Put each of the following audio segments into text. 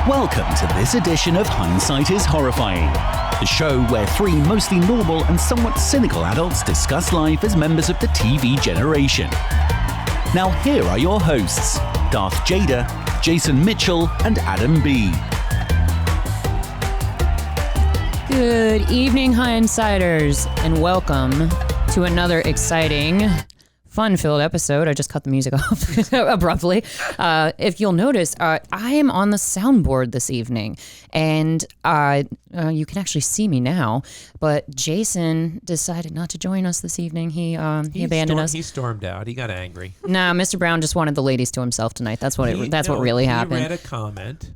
Welcome to this edition of Hindsight is Horrifying, the show where three mostly normal and somewhat cynical adults discuss life as members of the TV generation. Now here are your hosts, Darth Jader, Jason Mitchell, and Adam B. Good evening, Hindsighters, and welcome to another exciting, fun-filled episode. I just cut the music off abruptly. If you'll notice, I am on the soundboard this evening, and you can actually see me now, but Jason decided not to join us this evening. He abandoned us. He stormed out. He got angry. Nah, Mr. Brown just wanted the ladies to himself tonight. That's what really happened. He read a comment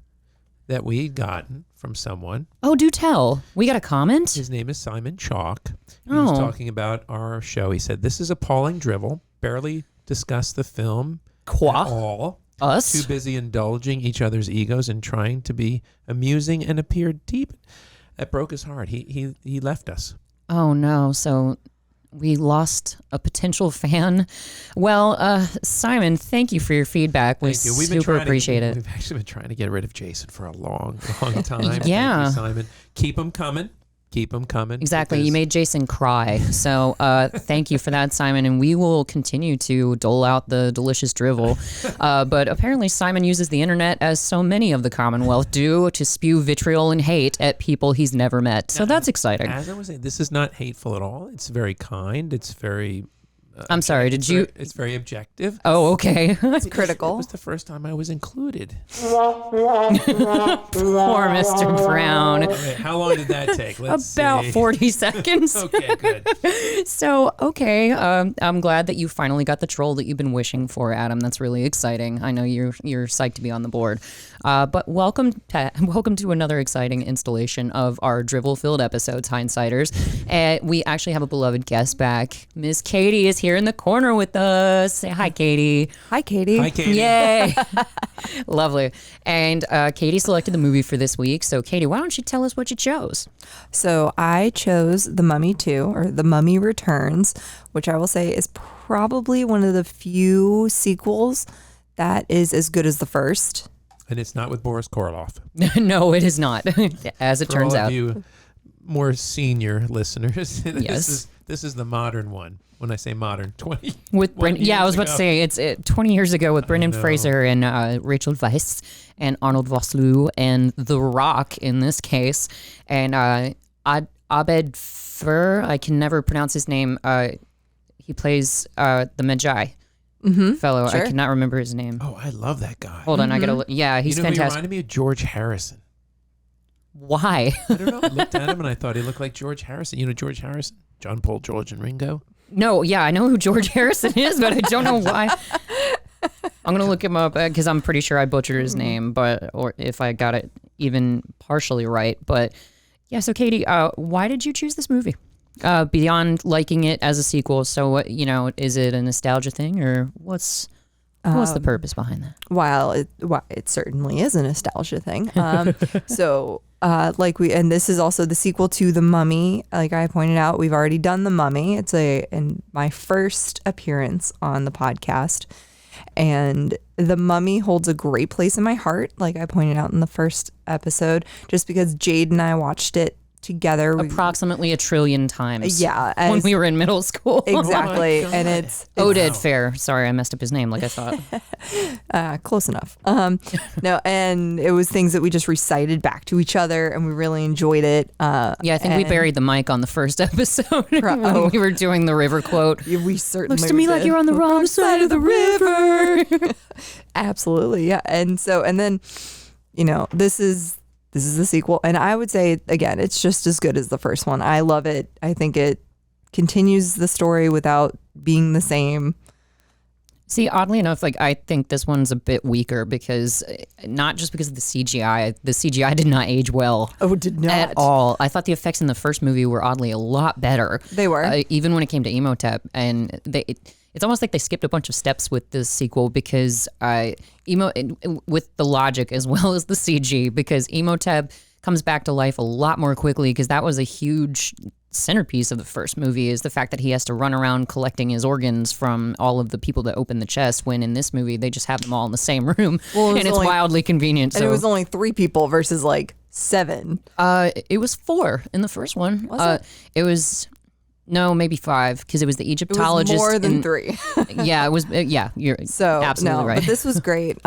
that we'd gotten from someone. Oh, do tell. We got a comment? His name is Simon Chalk. He was talking about our show. He said, "This is appalling drivel. Barely discuss the film at all. Us? Too busy indulging each other's egos and trying to be amusing and appear deep." That broke his heart. He left us. Oh, no. So we lost a potential fan. Well, Simon, thank you for your feedback. We super appreciate it. We've actually been trying to get rid of Jason for a long time. Yeah. Thank you, Simon. Keep him coming. Keep them coming. Exactly. You made Jason cry. So thank you for that, Simon. And we will continue to dole out the delicious drivel. But apparently Simon uses the internet, as so many of the Commonwealth do, to spew vitriol and hate at people he's never met. So that's exciting. As I was saying, this is not hateful at all. It's very kind. It's very... I'm sorry, It's very objective. Oh, okay. That's critical. It was the first time I was included. Poor Mr. Brown. Okay, how long did that take? Let's About see. 40 seconds. Okay, good. So, okay, I'm glad that you finally got the troll that you've been wishing for, Adam. That's really exciting. I know you're psyched to be on the board. But welcome to another exciting installation of our drivel-filled episodes, Hindsighters. We actually have a beloved guest back. Miss Katie is here in the corner with us. Say hi, Katie. Hi, Katie. Hi, Katie. Yay. Lovely. And Katie selected the movie for this week. So, Katie, why don't you tell us what you chose? So I chose The Mummy 2, or The Mummy Returns, which I will say is probably one of the few sequels that is as good as the first. And it's not with Boris Karloff. No, it is not, as it turns For all out. of you more senior listeners, Yes. this is the modern one. When I say modern, 20 With Brendan, yeah, I was about to say it's 20 years ago with Brendan know. Fraser and Rachel Weisz and Arnold Vosloo and The Rock in this case, and Abed Fur. I can never pronounce his name. He plays the Magi fellow. Sure. I cannot remember his name. Oh, I love that guy. Hold on, I gotta look. Yeah, he's you know who he fantastic. reminded me of? George Harrison. Why? I don't know. I looked at him and I thought he looked like George Harrison. You know George Harrison? John, Paul, George, and Ringo. No, yeah, I know who George Harrison is, but I don't know why. I'm gonna look him up because I'm pretty sure I butchered his name, or if I got it even partially right. But yeah, so Katie, why did you choose this movie? Beyond liking it as a sequel, so what, is it a nostalgia thing, or what's the purpose behind that? While it certainly is a nostalgia thing. And this is also the sequel to The Mummy. Like I pointed out, we've already done The Mummy. It's in my first appearance on the podcast. And The Mummy holds a great place in my heart, like I pointed out in the first episode, just because Jade and I watched it together. Approximately 1 trillion times. Yeah. When we were in middle school. Exactly. Oh and it's Oded Fair. Sorry, I messed up his name like I thought. close enough. No, and it was things that we just recited back to each other, and we really enjoyed it. Yeah, I think we buried the mic on the first episode when we were doing the river quote. Yeah, we certainly Looks to me like you're on the wrong side of the river. Absolutely, yeah. And then, this is the sequel, and I would say again, it's just as good as the first one. I love it. I think it continues the story without being the same. See, oddly enough, I think this one's a bit weaker because not just because of the CGI. The CGI did not age well. Oh, it did not at all. I thought the effects in the first movie were oddly a lot better. They were, even when it came to Emotep, and it's almost like they skipped a bunch of steps with this sequel because with the logic as well as the CG, because Emotep comes back to life a lot more quickly because that was a huge centerpiece of the first movie is the fact that he has to run around collecting his organs from all of the people that open the chest, when in this movie they just have them all in the same room. Well, and it's wildly convenient. And it was only 3 people versus like 7. It was 4 in the first one. Was it? It was maybe 5, because it was the Egyptologist. It was more than 3. Yeah, it was. Yeah, you're absolutely right. But this was great.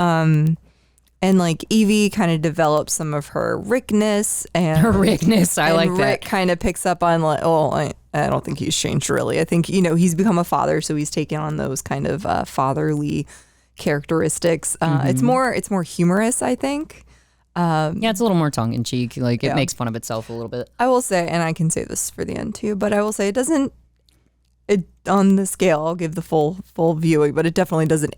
And like Evie kind of develops some of her Rickness, and her Rickness. I like that. Rick kind of picks up on like, I don't think he's changed really. I think he's become a father, so he's taken on those kind of fatherly characteristics. It's more humorous, I think. It's a little more tongue in cheek. Like it makes fun of itself a little bit. I will say, and I can say this for the end too, but I will say it doesn't. It on the scale, I'll give the full viewing, but it definitely doesn't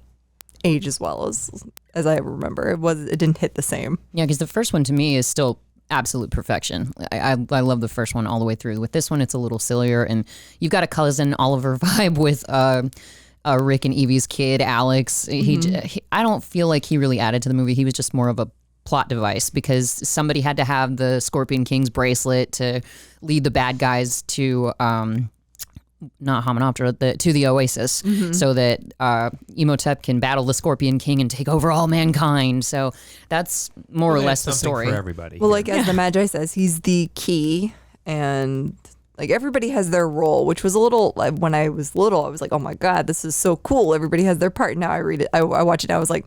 age as well as I remember. It didn't hit the same. Yeah, because the first one to me is still absolute perfection. I love the first one all the way through. With this one, it's a little sillier, and you've got a cousin Oliver vibe with Rick and Evie's kid Alex. I don't feel like he really added to the movie. He was just more of a plot device because somebody had to have the Scorpion King's bracelet to lead the bad guys to not Hominoptera, to the Oasis, so that Imhotep can battle the Scorpion King and take over all mankind. So that's more or less the story. For everybody. Well, like as the Magi says, he's the key, and like everybody has their role, which was a little, like, when I was little, I was like, oh my God, this is so cool. Everybody has their part. Now I read it, I watch it, I was like,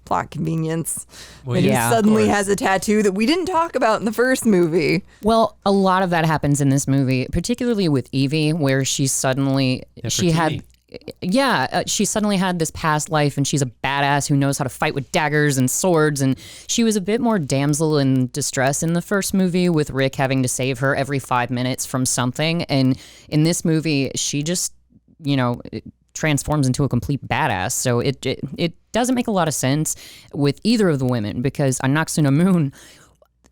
plot convenience. Well, and he suddenly has a tattoo that we didn't talk about in the first movie. Well, a lot of that happens in this movie, particularly with Evie, where she suddenly, she suddenly had this past life, and she's a badass who knows how to fight with daggers and swords, and she was a bit more damsel in distress in the first movie, with Rick having to save her every 5 minutes from something, and in this movie she just transforms into a complete badass. So it doesn't make a lot of sense with either of the women, because Anaxuna Moon,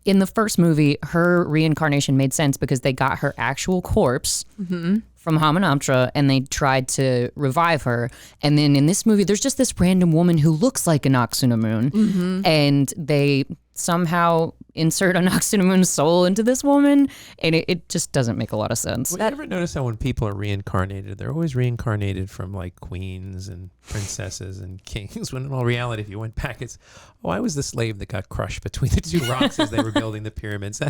in the first movie, her reincarnation made sense because they got her actual corpse from Hominoptera and they tried to revive her. And then in this movie, there's just this random woman who looks like Anaxuna Moon, and they somehow insert Anaxuna Moon's soul into this woman, and it just doesn't make a lot of sense. Well, you ever notice how when people are reincarnated, they're always reincarnated from like queens and princesses and kings, when in all reality, if you went back, it's, I was the slave that got crushed between the 2 rocks as they were building the pyramids.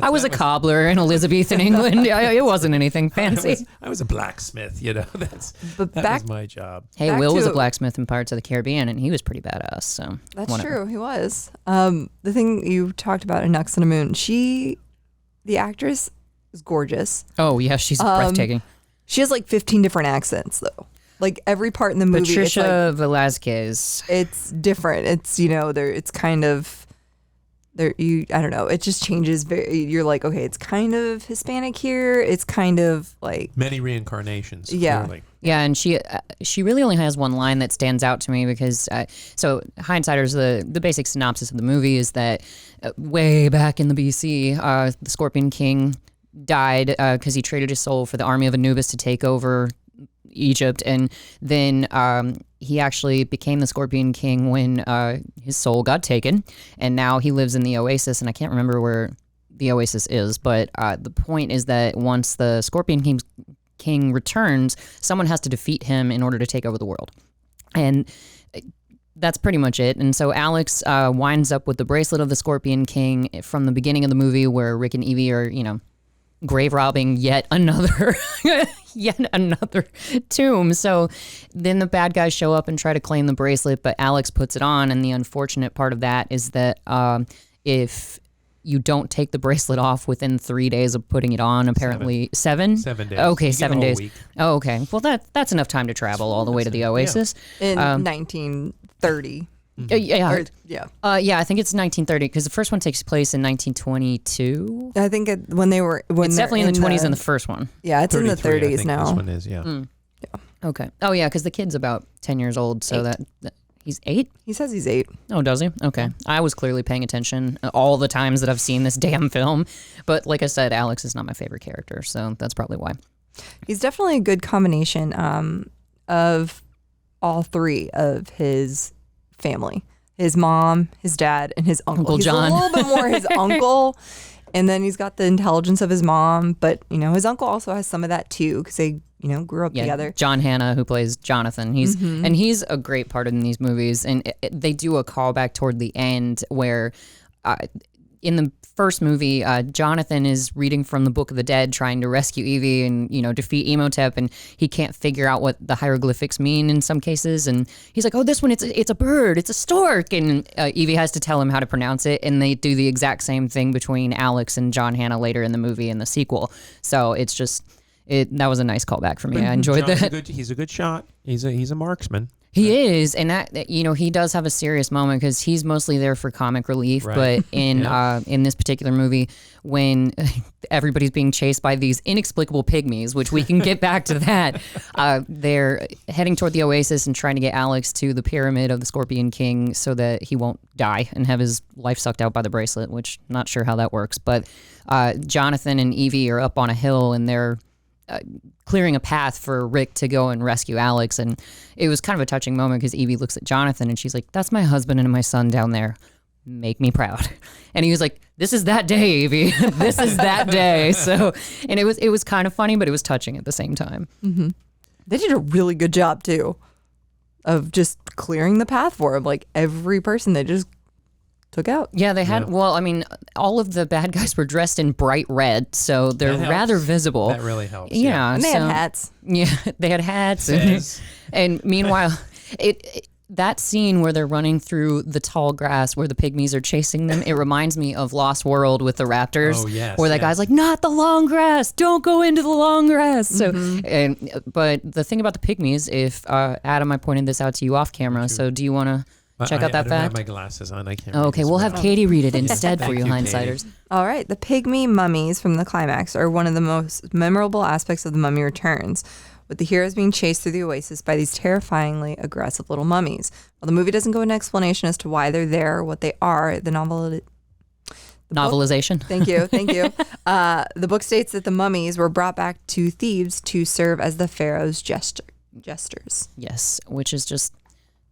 I was a cobbler in Elizabethan England. It wasn't anything fancy. I was a blacksmith, that was my job. Hey, Will was a blacksmith in Pirates of the Caribbean, and he was pretty badass. So that's true, he was. The thing you talked about in Anaxuna Moon, the actress is gorgeous. Oh yeah, she's breathtaking. She has like 15 different accents though. Like every part in the movie, Patricia Velasquez. It's different. It's it's kind of there. I don't know. It just changes. You're like, okay, it's kind of Hispanic here. It's kind of like many reincarnations. Yeah, clearly. Yeah, and she really only has one line that stands out to me because so Hindsighters, the basic synopsis of the movie is that way back in the BC, the Scorpion King died because he traded his soul for the army of Anubis to take over Egypt, and then he actually became the Scorpion King when his soul got taken, and now he lives in the Oasis, and I can't remember where the Oasis is, but the point is that once the Scorpion King returns, someone has to defeat him in order to take over the world, and that's pretty much it. And so Alex winds up with the bracelet of the Scorpion King from the beginning of the movie, where Rick and Evie are, grave robbing yet another tomb. So then the bad guys show up and try to claim the bracelet, but Alex puts it on, and the unfortunate part of that is that if you don't take the bracelet off within 3 days of putting it on, apparently 7 days. Okay, 7 days. Week. Oh, okay. Well, that's enough time to travel all the way to the Oasis. In 1930. Yeah. Yeah, I think it's 1930 because the first one takes place in 1922. I think it's definitely in the 20s in the first one. Yeah, it's in the 30s I think now. This one is, yeah. Yeah. Okay. Oh yeah, because the kid's about 10 years old, so that he's 8. He says he's 8. Oh, does he? Okay. I was clearly paying attention all the times that I've seen this damn film, but like I said, Alex is not my favorite character, so that's probably why. He's definitely a good combination of all 3 of his family: his mom, his dad, and his uncle. Uncle John. He's a little bit more his uncle, And then he's got the intelligence of his mom, but his uncle also has some of that too, because they grew up together. John Hannah, who plays Jonathan, he's a great part in these movies, and they do a callback toward the end where in the first movie, Jonathan is reading from the Book of the Dead, trying to rescue Evie and defeat Imhotep, and he can't figure out what the hieroglyphics mean in some cases, and he's like, "Oh, this one, it's a bird, it's a stork," and Evie has to tell him how to pronounce it, and they do the exact same thing between Alex and John Hannah later in the movie and the sequel. So it's just that was a nice callback for me. I enjoyed that. He's a good shot. He's a marksman. He is, and that he does have a serious moment because he's mostly there for comic relief. Right. But in this particular movie, when everybody's being chased by these inexplicable pygmies, which we can get back to that, they're heading toward the oasis and trying to get Alex to the pyramid of the Scorpion King so that he won't die and have his life sucked out by the bracelet. Which not sure how that works, but Jonathan and Evie are up on a hill and they're clearing a path for Rick to go and rescue Alex, and it was kind of a touching moment because Evie looks at Jonathan and she's like, "That's my husband and my son down there. Make me proud." And he was like, "This is that day, Evie. This is that day." So, and it was kind of funny, but it was touching at the same time. Mm-hmm. They did a really good job too of just clearing the path for him. Like every person they just took out. Yeah, they had. Yeah. Well, I mean, all of the bad guys were dressed in bright red, so they're rather visible. That really helps. Yeah, and they had hats. Yeah, they had hats. And meanwhile, that scene where they're running through the tall grass where the pygmies are chasing them, it reminds me of Lost World with the raptors. Oh, yes. Where that guy's like, "Not the long grass. Don't go into the long grass." So, but the thing about the pygmies, if Adam, I pointed this out to you off camera. So, do you want to check out that fact? I don't have my glasses on. I can't. Okay, we'll have Katie read it instead for you, Hindsighters. All right. The pygmy mummies from the climax are one of the most memorable aspects of The Mummy Returns, with the heroes being chased through the oasis by these terrifyingly aggressive little mummies. While the movie doesn't go into explanation as to why they're there or what they are, the novelization. Thank you. The book states that the mummies were brought back to Thebes to serve as the pharaoh's jesters. Yes, which is just...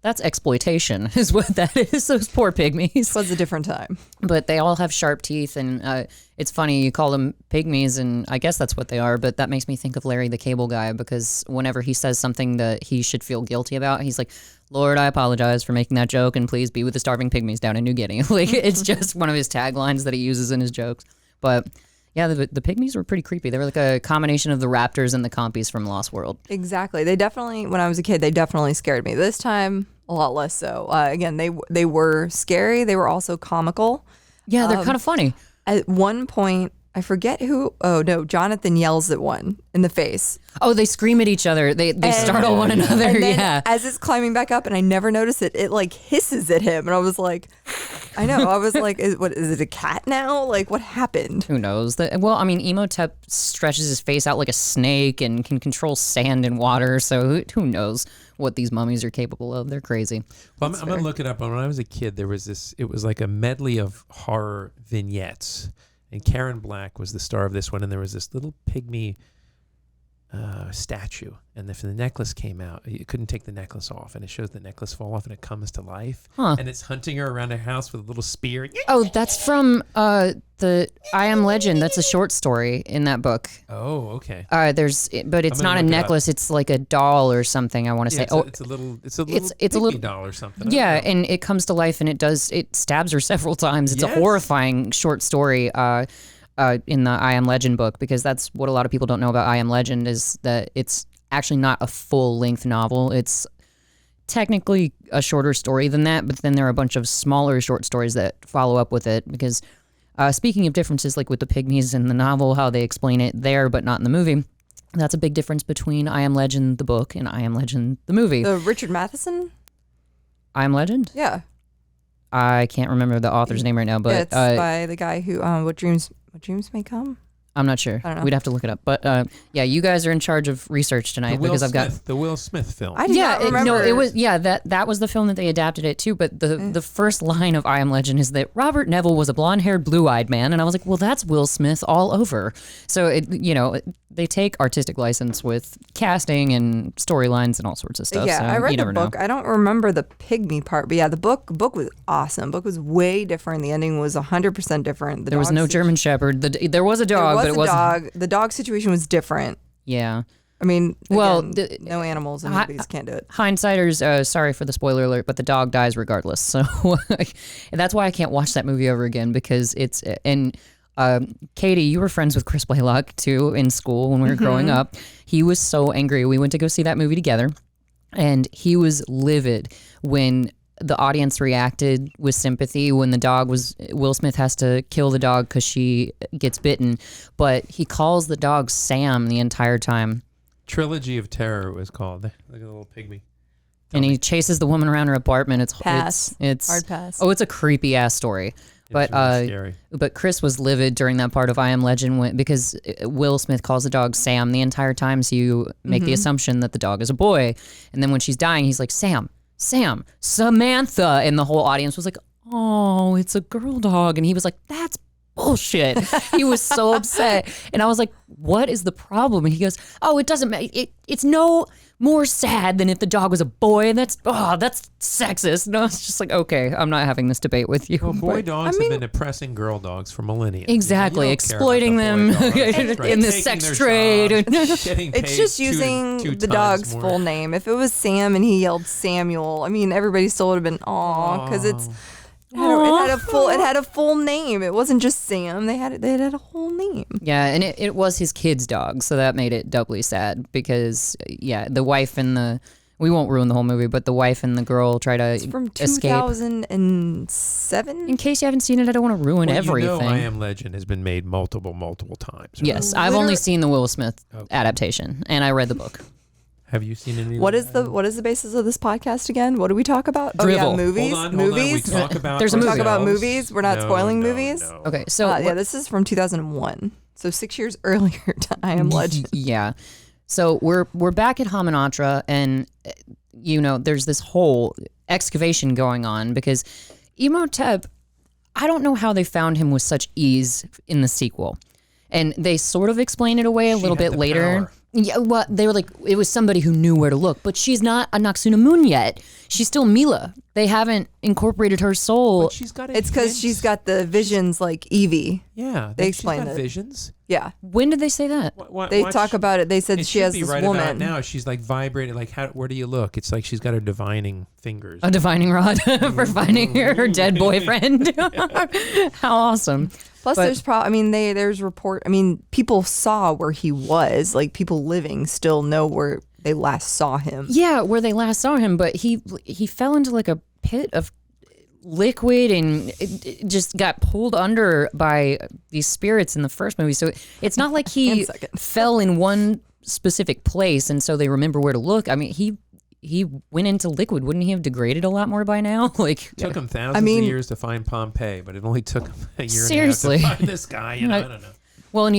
that's exploitation, is what that is. Those poor pygmies. It was a different time. But they all have sharp teeth, and it's funny, you call them pygmies, and I guess that's what they are, but that makes me think of Larry the Cable Guy, because whenever he says something that he should feel guilty about, he's like, "Lord, I apologize for making that joke, and please be with the starving pygmies down in New Guinea." Like, it's just one of his taglines that he uses in his jokes. But... yeah, the pygmies were pretty creepy. They were like a combination of the raptors and the compies from Lost World. Exactly. They definitely, when I was a kid, they definitely scared me. This time, a lot less so. Again, they were scary. They were also comical. Yeah, they're kind of funny. At one point, I forget who. Oh no, Jonathan yells at one in the face. Oh, they scream at each other. They startle one another. And then yeah. As it's climbing back up, and I never noticed it, it like hisses at him, and I was like, I know. I was like, is it a cat now? Like, what happened? Who knows? Well, I mean, Imhotep stretches his face out like a snake and can control sand and water. So who knows what these mummies are capable of? They're crazy. Well, I'm going to look it up. When I was a kid, there was this, it was like a medley of horror vignettes. And Karen Black was the star of this one. And there was this little pygmy statue. And if the necklace came out, you couldn't take the necklace off. And it shows the necklace fall off and it comes to life. Huh. And it's hunting her around her house with a little spear. Oh, that's from the I Am Legend. That's a short story in that book. Oh, okay. But it's not a necklace. It's like a doll or something, I want to say. It's a little doll or something. Yeah, and it comes to life and it stabs her several times. It's a horrifying short story in the I Am Legend book, because that's what a lot of people don't know about I Am Legend, is that it's actually not a full-length novel. It's technically a shorter story than that, but then there are a bunch of smaller short stories that follow up with it, because speaking of differences, like with the pygmies in the novel, how they explain it there but not in the movie, that's a big difference between I Am Legend the book and I Am Legend the movie. The Richard Matheson? I Am Legend? Yeah. I can't remember the author's name right now, but it's by the guy who What Dreams May Come? I'm not sure. I don't know. We'd have to look it up. But yeah, you guys are in charge of research tonight because I've got the Will Smith film. I do not remember. it was that was the film that they adapted it to. But the first line of I Am Legend is that Robert Neville was a blonde-haired, blue-eyed man, and I was like, well, that's Will Smith all over. So they take artistic license with casting and storylines and all sorts of stuff. Yeah, so I read you the never book. know. I don't remember the pygmy part, but yeah, the book was awesome. Book was way different. The ending was 100% different. There was no German Shepherd. There was a dog, but it wasn't. Dog. The dog situation was different. Yeah. I mean, Well, again, no animals in movies can't do it. Hindsighters, sorry for the spoiler alert, but the dog dies regardless. So that's why I can't watch that movie over again because it's and. Katie, you were friends with Chris Blaylock too in school when we were growing up. He was so angry. We went to go see that movie together, and he was livid when the audience reacted with sympathy when the dog was Will Smith has to kill the dog because she gets bitten, but he calls the dog Sam the entire time. Trilogy of Terror it was called. Look at the little pygmy. And he chases the woman around her apartment. It's Hard pass. Oh, it's a creepy ass story. But really scary. But Chris was livid during that part of I Am Legend because Will Smith calls the dog Sam the entire time, so you make the assumption that the dog is a boy. And then when she's dying, he's like, Sam, Samantha. And the whole audience was like, oh, it's a girl dog. And he was like, that's bullshit. He was so upset. And I was like, what is the problem? And he goes, oh, it doesn't matter. It's no more sad than if the dog was a boy. And that's sexist. And I was just like, okay, I'm not having this debate with you. Well, boy dogs have been oppressing girl dogs for millennia. Exactly. You don't care Exploiting about them the boy dogs. That's right. in the Taking sex their trade. jobs, getting It's paid just two using the times dog's more. full name. If it was Sam and he yelled Samuel, I mean, everybody still would have been because it had a full name. It wasn't just Sam. They had a whole name. Yeah, and it was his kid's dog, so that made it doubly sad because the wife and we won't ruin the whole movie, but the wife and the girl try to From escape. 2007. In case you haven't seen it, I don't want to ruin everything. You know I Am Legend has been made multiple times. Right? Yes, I've only seen the Will Smith adaptation, and I read the book. Have you seen any? What is the basis of this podcast again? What do we talk about? Drivel. Oh yeah, movies. Hold on. Movies. We talk about There's a movie. Talk about ourselves. movies. We're not spoiling movies? No. Okay, so Yeah, this is from 2001. So 6 years earlier to I Am Legend. Yeah. So we're back at Hamunaptra, and there's this whole excavation going on because Imhotep, I don't know how they found him with such ease in the sequel. And they sort of explain it away a little bit later. Power. Yeah, well, they were like, it was somebody who knew where to look, but she's not a Noxuna Moon yet. She's still Mila. They haven't incorporated her soul. But she's got It's because she's got the visions like Evie. Yeah, They she's explain got it. visions. Yeah. When did they say that? They talk about it. They said It she should has be this right woman. about now. She's like vibrating. Like, where do you look? It's like she's got her divining fingers. A divining rod for finding her dead boyfriend. How awesome. Plus, there's there's report. I mean, people saw where he was. Like people living still know where they last saw him. Yeah, where they last saw him, but he fell into like a pit of liquid and it just got pulled under by these spirits in the first movie. So it's not like he And second. fell in one specific place and so they remember where to look. I mean, he went into liquid. Wouldn't he have degraded a lot more by now? Like, It took him thousands of years to find Pompeii, but it only took him a year Seriously. and a half to find this guy. I don't know. well, and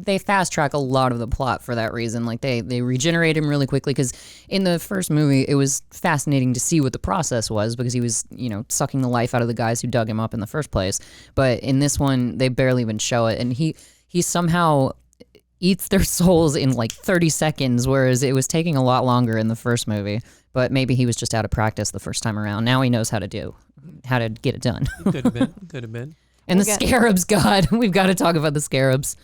they fast track a lot of the plot for that reason. Like they regenerate him really quickly because in the first movie it was fascinating to see what the process was because he was sucking the life out of the guys who dug him up in the first place. But in this one they barely even show it, and he somehow eats their souls in like 30 seconds, whereas it was taking a lot longer in the first movie. But maybe he was just out of practice the first time around. Now he knows how to get it done. Could have been. Could have been. And the scarabs, God, we've got to talk about the scarabs.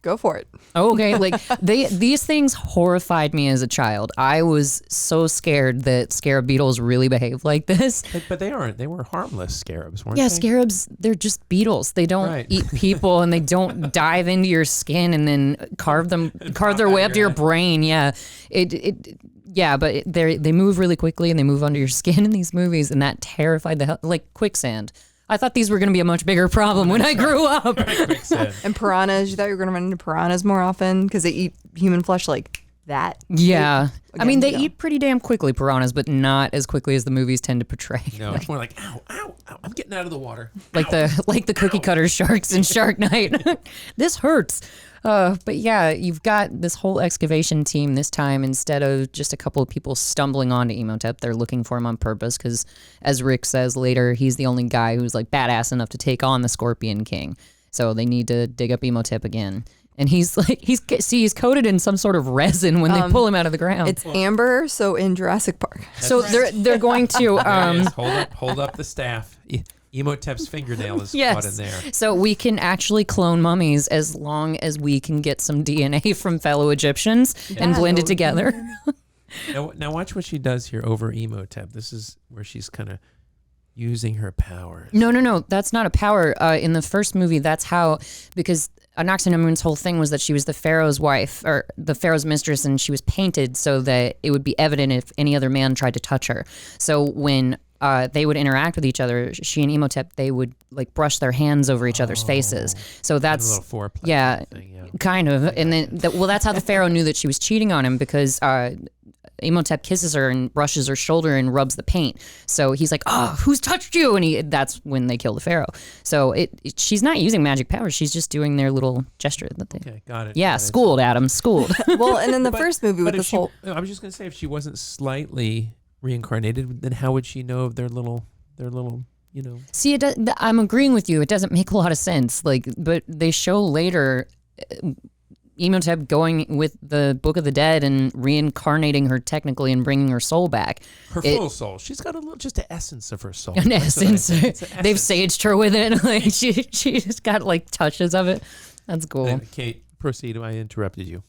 Go for it. Okay, like these things horrified me as a child. I was so scared that scarab beetles really behave like this. But they aren't. They were harmless scarabs, weren't they? Yeah, scarabs, they're just beetles. They don't eat people and they don't dive into your skin and then carve their way up to your brain. Yeah. But they move really quickly and they move under your skin in these movies, and that terrified the hell, like quicksand. I thought these were going to be a much bigger problem when I grew up. And piranhas. You thought you were going to run into piranhas more often because they eat human flesh like that. Yeah. I mean, they you know. eat pretty damn quickly, piranhas, but not as quickly as the movies tend to portray. No, it's more like, ow, ow, ow, I'm getting out of the water. Like the cookie cutter sharks in Shark Night. This hurts. But yeah, you've got this whole excavation team this time. Instead of just a couple of people stumbling onto Imhotep, they're looking for him on purpose because, as Rick says later, he's the only guy who's like badass enough to take on the Scorpion King. So they need to dig up Imhotep again. And he's coated in some sort of resin when they pull him out of the ground. It's amber, so in Jurassic Park. So they're going to Hold up the staff. Imhotep's fingernail is caught in there. So we can actually clone mummies as long as we can get some DNA from fellow Egyptians and blend it together. Now watch what she does here over Imhotep. This is where she's kind of using her powers. No, that's not a power. In the first movie, that's how, because Anaxamun's whole thing was that she was the pharaoh's wife or the pharaoh's mistress, and she was painted so that it would be evident if any other man tried to touch her. So when they would interact with each other, she and Imhotep, they would like brush their hands over each other's faces. So that's a little foreplay thing, kind of. And then, that's how the pharaoh knew that she was cheating on him, because Imhotep kisses her and brushes her shoulder and rubs the paint. So he's like, "Oh, who's touched you?" And that's when they kill the pharaoh. So she's not using magic powers. She's just doing their little gesture that they. Okay, got it. Yeah, got it. Schooled, Adam, schooled. Well, and in the first movie with this whole... I was just going to say, if she wasn't slightly reincarnated, then how would she know of their little, you know? See, I'm agreeing with you. It doesn't make a lot of sense. But they show later Imhotep going with the Book of the Dead and reincarnating her technically and bringing her soul back. Her full soul. She's got just the essence of her soul. An essence. It's They've saged her with it. Like she just got like touches of it. That's cool. Kate, proceed. I interrupted you.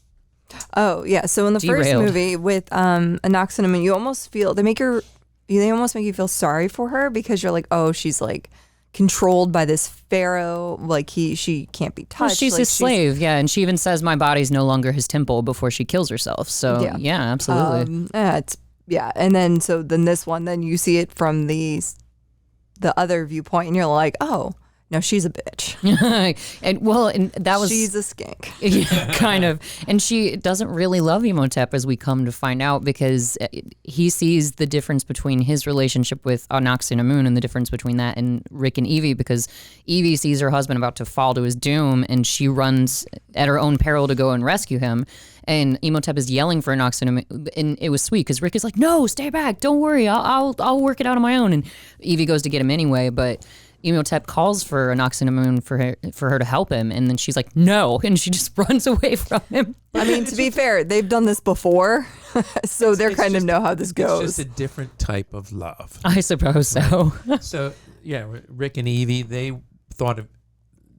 Oh yeah, so in the first movie with Anaxamun, you almost feel they almost make you feel sorry for her, because you're like, oh, she's like controlled by this pharaoh, like she can't be touched. Well, she's like, his slave, yeah, and she even says my body's no longer his temple before she kills herself. So yeah absolutely. And then this one, then you see it from the other viewpoint, and you're like, oh no, she's a bitch. and that was she's a skink. Yeah, kind of. And she doesn't really love Imhotep, as we come to find out, because he sees the difference between his relationship with Anaxamun and the difference between that and Rick and Evie, because Evie sees her husband about to fall to his doom, and she runs at her own peril to go and rescue him. And Imhotep is yelling for Anaxamun, and it was sweet because Rick is like, "No, stay back, don't worry, I'll work it out on my own." And Evie goes to get him anyway, but Imhotep calls for Anaxamun for her to help him, and then she's like, "No," and she just runs away from him. I mean, to be fair, they've done this before, so they kind of know how this goes. It's just a different type of love, I suppose so. Right? So yeah, Rick and Evie, they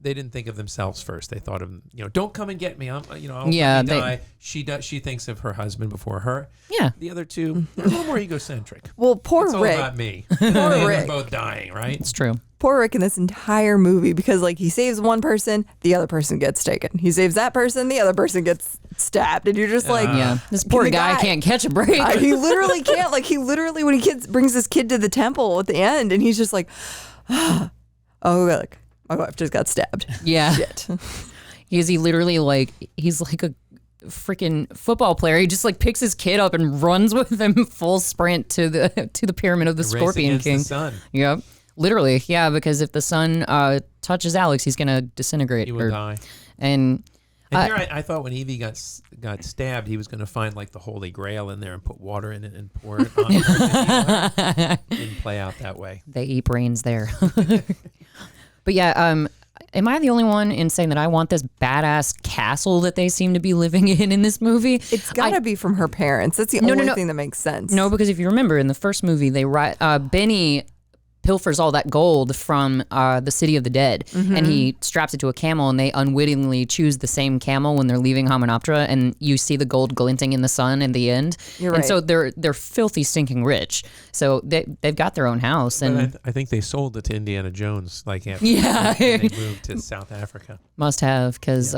didn't think of themselves first. They thought of, don't come and get me. I'll die. She thinks of her husband before her. Yeah. The other two, they're a little more egocentric. Well, poor it's Rick. All about me. Poor Rick. They're both dying, right? It's true. Poor Rick in this entire movie, because like he saves one person, the other person gets taken. He saves that person, the other person gets stabbed, and you're just like, this poor guy can't catch a break. He literally can't. Like when he brings his kid to the temple at the end, and he's just like, oh, look. My wife just got stabbed. Yeah. Shit. He's like a freaking football player. He just like picks his kid up and runs with him full sprint to the pyramid of the Scorpion King. The sun. Yep. Literally. Yeah, because if the sun touches Alex, he's going to disintegrate. He will die. And here I thought when Evie got stabbed, he was going to find like the Holy Grail in there and put water in it and pour it on her. Didn't play out that way. They eat brains there. But yeah, am I the only one in saying that I want this badass castle that they seem to be living in this movie? It's got to be from her parents. That's the only thing that makes sense. No, because if you remember in the first movie, Benny pilfers all that gold from the City of the Dead, and he straps it to a camel, and they unwittingly choose the same camel when they're leaving Hamunaptra, and you see the gold glinting in the sun in the end. You're right. And so they're filthy, stinking rich. So they've got their own house. And I think they sold it to Indiana Jones, like after yeah, they moved to South Africa. Must have, because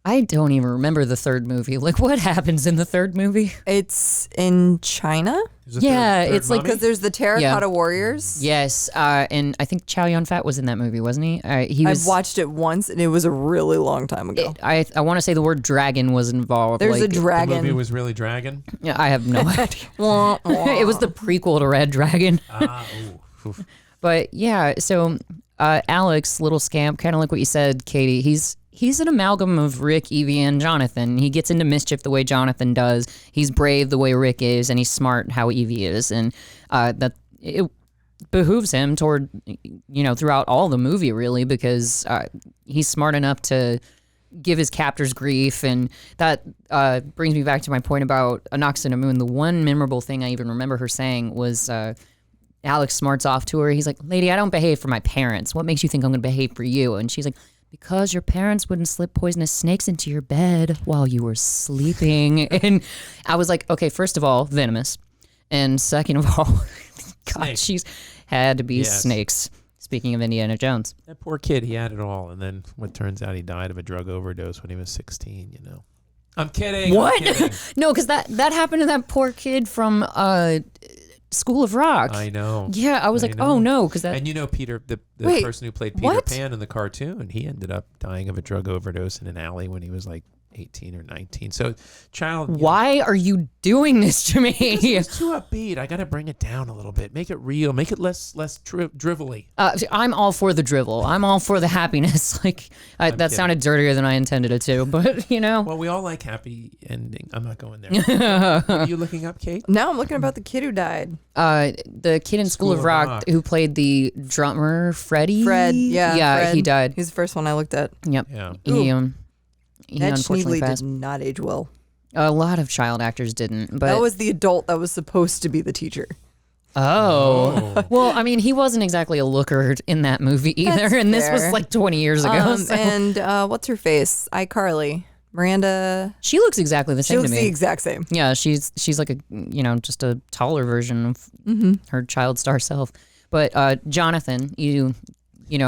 I don't even remember the third movie. Like, what happens in the third movie? It's in China. Yeah, it's like Because there's the terracotta warriors. Yes, and I think Chow Yun-fat was in that movie, wasn't he? He was. I've watched it once, and it was a really long time ago. I want to say the word dragon was involved. There's a The dragon. movie was really Dragon? Yeah, I have no idea. It was the prequel to Red Dragon. Oof. But yeah, so Alex, little scamp, kind of like what you said, Katie. He's an amalgam of Rick, Evie, and Jonathan. He gets into mischief the way Jonathan does. He's brave the way Rick is, and he's smart how Evie is, and that it behooves him toward throughout all the movie really, because he's smart enough to give his captors grief, and that brings me back to my point about A Nox and a Moon. The one memorable thing I even remember her saying was. Alex smarts off to her. He's like, "Lady, I don't behave for my parents. What makes you think I'm going to behave for you?" And she's like, "Because your parents wouldn't slip poisonous snakes into your bed while you were sleeping." And I was like, okay, first of all, venomous. And second of all, God, she's had to be snakes. Speaking of Indiana Jones. That poor kid, he had it all. And then what turns out he died of a drug overdose when he was 16, I'm kidding. What? I'm kidding. No, because that happened to that poor kid from School of Rock. I know. Yeah, I was like, oh no, because that. And Peter, the Wait, person who played Peter Pan in the cartoon, he ended up dying of a drug overdose in an alley when he was like 18 or 19. So, Why are you doing this to me? It's too upbeat. I got to bring it down a little bit. Make it real. Make it less drivelly. I'm all for the drivel. I'm all for the happiness. Like that sounded dirtier than I intended it to, but Well, we all like happy ending. I'm not going there. What are you looking up, Kate? No, I'm looking about the kid who died. The kid in School of Rock who played the drummer, Freddie. Fred, yeah. Fred. He died. He's the first one I looked at. Yep. Yeah. He Ned unfortunately Schneebly passed. did not age well. A lot of child actors didn't, but That was the adult that was supposed to be the teacher. Oh. Well, I mean, he wasn't exactly a looker in that movie either, That's and this was fair. like 20 years ago. So. And what's her face? iCarly. Miranda. She looks exactly the She same looks to me. the exact same. Yeah, she's like a just a taller version of her child star self. But Jonathan, you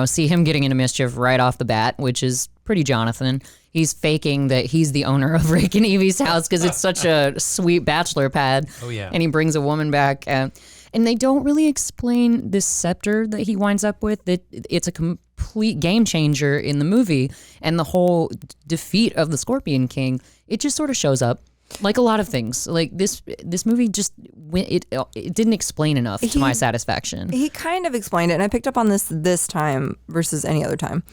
see him getting into mischief right off the bat, which is pretty Jonathan. He's faking that he's the owner of Rick and Evie's house because it's such a sweet bachelor pad. Oh yeah. And he brings a woman back, and they don't really explain this scepter that he winds up with. That it's a complete game changer in the movie, and the whole defeat of the Scorpion King. It just sort of shows up. Like a lot of things, like this movie just it didn't explain enough to my satisfaction. He kind of explained it, and I picked up on this time versus any other time.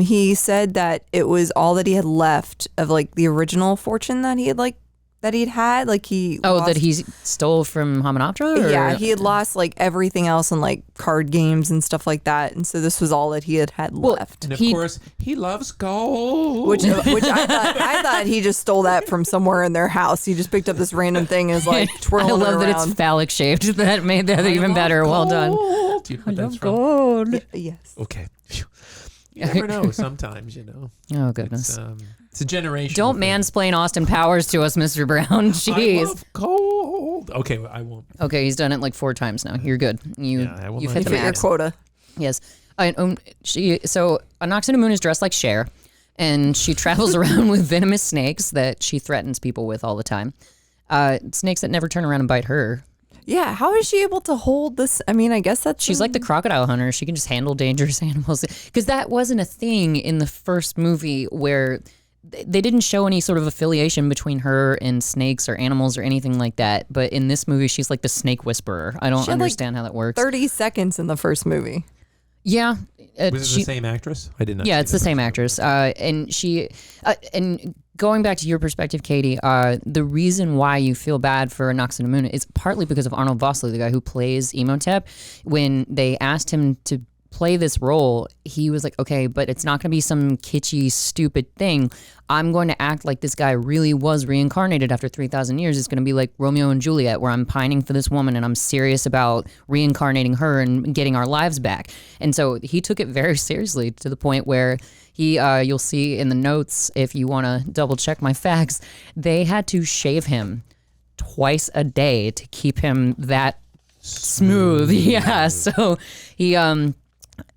He said that it was all that he had left of like the original fortune that he'd had. Like he that he stole from Hamunaptra? Yeah, he had lost like everything else in like card games and stuff like that, and so this was all that he had left. And of course, he loves gold. Which I thought he just stole that from somewhere in their house. He just picked up this random thing and is like twirling I love it that around. it's phallic shaped. That made that even better. Well done. Do you know what that's from? Gold. Yes. Okay. Phew. You never know. Sometimes, Oh goodness. It's a generation. Don't mansplain Austin Powers to us, Mr. Brown. I Jeez. love gold. Okay, I won't. Okay, he's done it like 4 times now. You're good. You've I will hit not the You fit your max. quota. Yes. So A Nox and a Moon is dressed like Cher, and she travels around with venomous snakes that she threatens people with all the time. Snakes that never turn around and bite her. Yeah, how is she able to hold this? I mean, I guess that's She's like the crocodile hunter. She can just handle dangerous animals. Because that wasn't a thing in the first movie where they didn't show any sort of affiliation between her and snakes or animals or anything like that. But in this movie, she's like the snake whisperer. I don't understand how that works. 30 seconds in the first movie. Yeah. Was it the same actress? I did not. Yeah, see it's the that same first actress. And she, and going back to your perspective, Katie, the reason why you feel bad for Nox and a Moon is partly because of Arnold Vosloo, the guy who plays Imhotep. When they asked him to play this role, he was like, okay, but it's not going to be some kitschy, stupid thing. I'm going to act like this guy really was reincarnated after 3,000 years. It's going to be like Romeo and Juliet, where I'm pining for this woman and I'm serious about reincarnating her and getting our lives back. And so he took it very seriously to the point where he, you'll see in the notes, if you want to double check my facts, they had to shave him twice a day to keep him that smooth. Yeah. So he,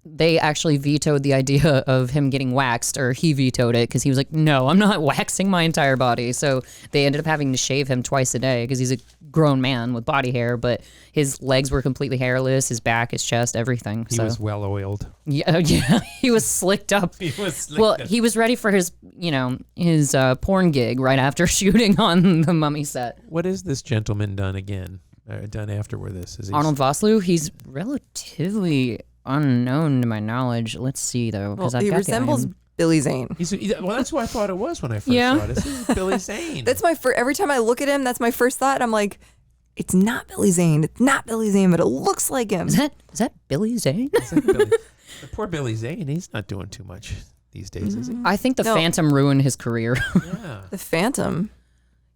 they actually vetoed the idea of him getting waxed, or he vetoed it because he was like, no, I'm not waxing my entire body. So they ended up having to shave him twice a day because he's a grown man with body hair, but his legs were completely hairless, his back, his chest, everything. He was well oiled. Yeah, he was slicked up. He was ready for his, his porn gig right after shooting on the Mummy set. What is this gentleman done again? Done after where this is? Arnold Vosloo, he's relatively unknown to my knowledge. Let's see though, because he resembles Billy Zane. Well, that's who I thought it was when I first saw it. This is Billy Zane. That's every time I look at him, that's my first thought. I'm like, it's not Billy Zane. It's not Billy Zane, but it looks like him. Is that Billy Zane? The poor Billy Zane. He's not doing too much these days, is he? I think the Phantom ruined his career. Yeah. The Phantom.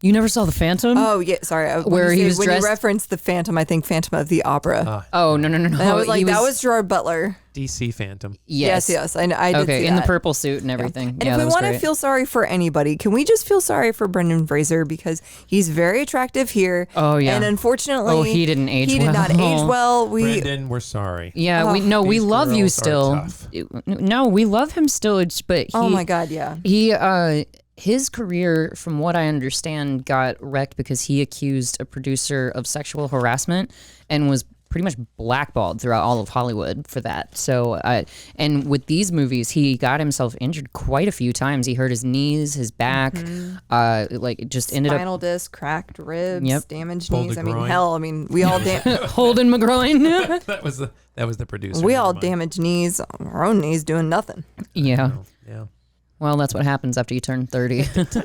You never saw the Phantom? Oh yeah, sorry. Where he was when dressed. You referenced the Phantom, I think Phantom of the Opera. Oh no! And I was like, that was Gerard Butler. DC Phantom. Yes. I did see in that. the purple suit and everything. And if we want to feel sorry for anybody, can we just feel sorry for Brendan Fraser, because he's very attractive here. Oh yeah. And unfortunately, he didn't age well. He did not age well. Brendan, we're sorry. Yeah, we love you still. Tough. No, we love him still, but oh my God, yeah. His career, from what I understand, got wrecked because he accused a producer of sexual harassment and was pretty much blackballed throughout all of Hollywood for that. So, and with these movies, he got himself injured quite a few times. He hurt his knees, his back, it just ended up spinal disc, cracked ribs, damaged Pulled knees. a I mean, groin. hell, we all Holden McGroin. that was the producer. we all damaged knees, our own knees doing nothing. Yeah. Yeah. Well, that's what happens after you turn 30.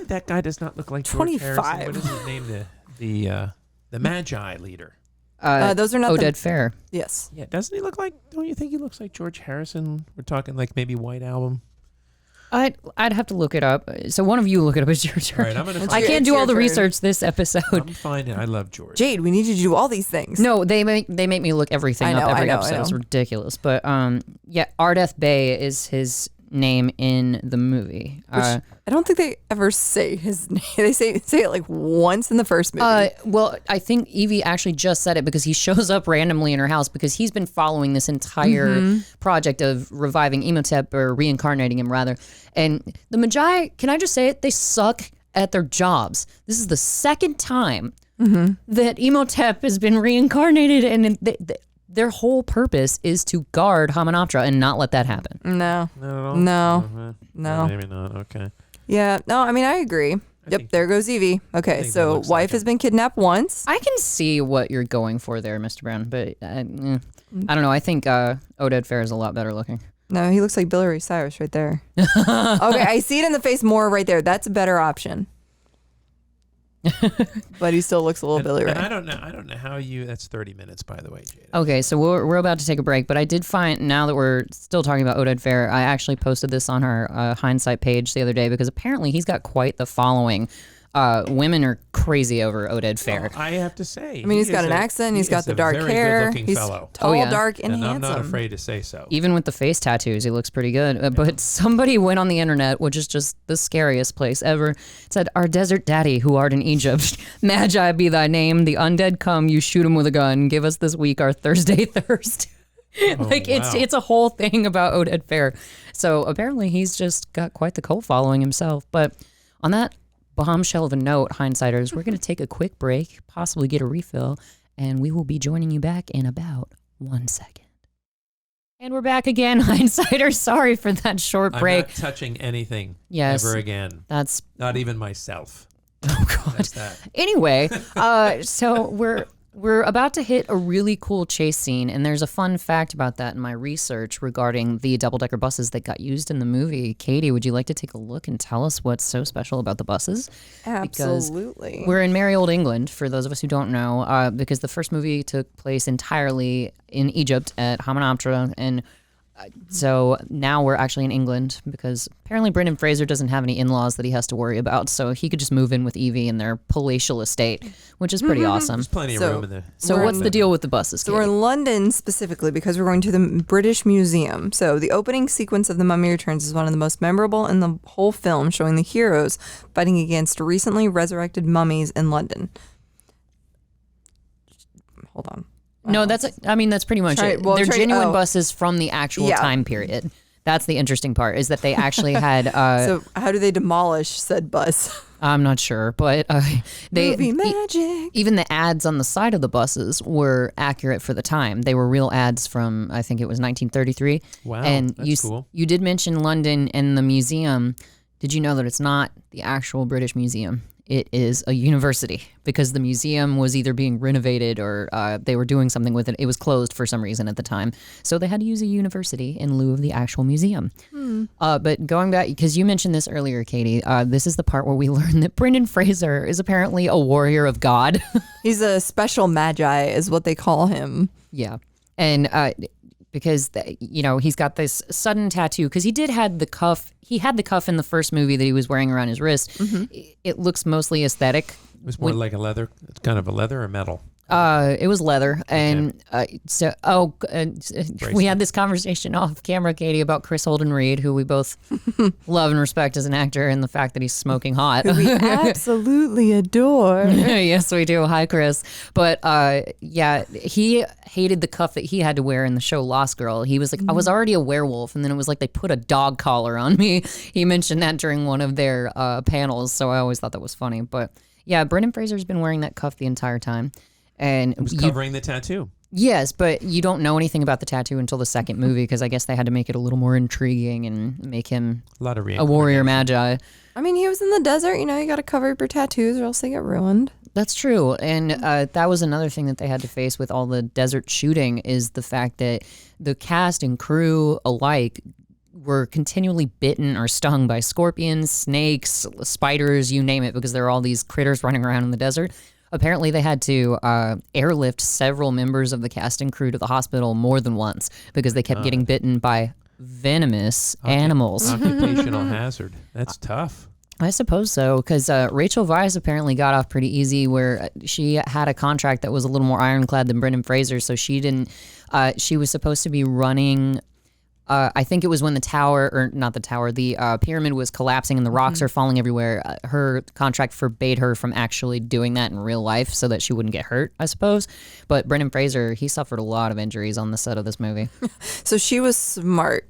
That guy does not look like George 25. Harrison. What is his name? The Magi leader. Those are not Oded Fair. Yes. Yeah, doesn't he look like? Don't you think he looks like George Harrison? We're talking like maybe White Album. I'd have to look it up. So one of you look it up. It's your turn. All right, I'm gonna. I can't do your all the turn. research this episode. I'm finding. I love George. Jade, we need you to do all these things. No, they make me look everything up every episode. It's ridiculous. But Ardeth Bay is his name in the movie. I don't think they ever say his name. They say it like once in the first movie. Well, I think Evie actually just said it because he shows up randomly in her house because he's been following this entire project of reviving Imhotep, or reincarnating him rather. And the Magi, can I just say it? They suck at their jobs. This is the second time that Imhotep has been reincarnated, and their whole purpose is to guard Hamunaptra and not let that happen. No. Not at all? No. No. Maybe not. Okay. Yeah. No, I mean, I agree. Yep, there goes Evie. Okay, think so that looks wife like has been kidnapped once. I can see what you're going for there, Mr. Brown, but I don't know. I think Oded Fair is a lot better looking. No, he looks like Billy Ray Cyrus right there. Okay, I see it in the face more right there. That's a better option. But he still looks a little Billy Ray. And I don't know how you. That's 30 minutes, by the way, Jada. Okay, so we're about to take a break, but I did find, now that we're still talking about Oded Fair, I actually posted this on our Hindsight page the other day because apparently he's got quite the following. Women are crazy over Oded Fair. I have to say. I mean, he's got an accent. He's got the dark hair. He's fellow. tall, dark, and I'm handsome. not afraid to say so. Even with the face tattoos, he looks pretty good. But somebody went on the internet, which is just the scariest place ever, said, "Our desert daddy who art in Egypt, Magi be thy name, the undead come, you shoot him with a gun, give us this week our Thursday thirst." It's a whole thing about Oded Fair. So apparently he's just got quite the cult following himself. But on that bombshell of a note, Hindsighters, we're going to take a quick break, possibly get a refill, and we will be joining you back in about 1 second. And we're back again, Hindsighters. Sorry for that short break. I'm not touching anything Yes, ever again. That's Not even myself. oh god. That's that. Anyway, so we're about to hit a really cool chase scene, and there's a fun fact about that in my research regarding the double-decker buses that got used in the movie. Katie, would you like to take a look and tell us what's so special about the buses? Absolutely. Because we're in merry old England, for those of us who don't know, because the first movie took place entirely in Egypt at Hamunaptra, and so now we're actually in England because apparently Brendan Fraser doesn't have any in-laws that he has to worry about, so he could just move in with Evie in their palatial estate, which is pretty awesome. There's plenty of room in there. So what's the deal with the buses, So we're in London specifically because we're going to the British Museum. So the opening sequence of The Mummy Returns is one of the most memorable in the whole film, showing the heroes fighting against recently resurrected mummies in London. Hold on. No, that's pretty much it. They're genuine buses from the actual time period. That's the interesting part, is that they actually had... so how do they demolish said bus? I'm not sure, but Movie magic. Even the ads on the side of the buses were accurate for the time. They were real ads from, I think it was 1933. Wow, and that's cool. You did mention London and the museum. Did you know that it's not the actual British Museum? It is a university, because the museum was either being renovated or they were doing something with it. It was closed for some reason at the time. So they had to use a university in lieu of the actual museum. But going back, because you mentioned this earlier, Katie, this is the part where we learn that Brendan Fraser is apparently a warrior of God. He's a special magi is what they call him. Yeah. And because, he's got this sudden tattoo, because he had the cuff in the first movie that he was wearing around his wrist. Mm-hmm. It looks mostly aesthetic. It was more like a leather. It's kind of a leather or metal. It was leather, and we had this conversation off camera, Katie, about Chris Holden Reed, who we both love and respect as an actor, and the fact that he's smoking hot. Who we absolutely adore. Yes, we do. Hi, Chris. But he hated the cuff that he had to wear in the show Lost Girl. He was like, I was already a werewolf, and then it was like they put a dog collar on me. He mentioned that during one of their panels, so I always thought that was funny. But yeah, Brendan Fraser's been wearing that cuff the entire time. And it was covering the tattoo. Yes, but you don't know anything about the tattoo until the second movie, because I guess they had to make it a little more intriguing and make him a warrior magi. I mean, he was in the desert. You got to cover up your tattoos or else they get ruined. That's true. And that was another thing that they had to face with all the desert shooting, is the fact that the cast and crew alike were continually bitten or stung by scorpions, snakes, spiders, you name it, because there are all these critters running around in the desert. Apparently, they had to airlift several members of the cast and crew to the hospital more than once, because they kept getting bitten by venomous animals. Occupational hazard. That's tough. I suppose so, because Rachel Weisz apparently got off pretty easy, where she had a contract that was a little more ironclad than Brendan Fraser, so she didn't. She was supposed to be running. I think it was when the pyramid was collapsing and the rocks are falling everywhere. Her contract forbade her from actually doing that in real life so that she wouldn't get hurt, I suppose. But Brendan Fraser, he suffered a lot of injuries on the set of this movie. So she was smart,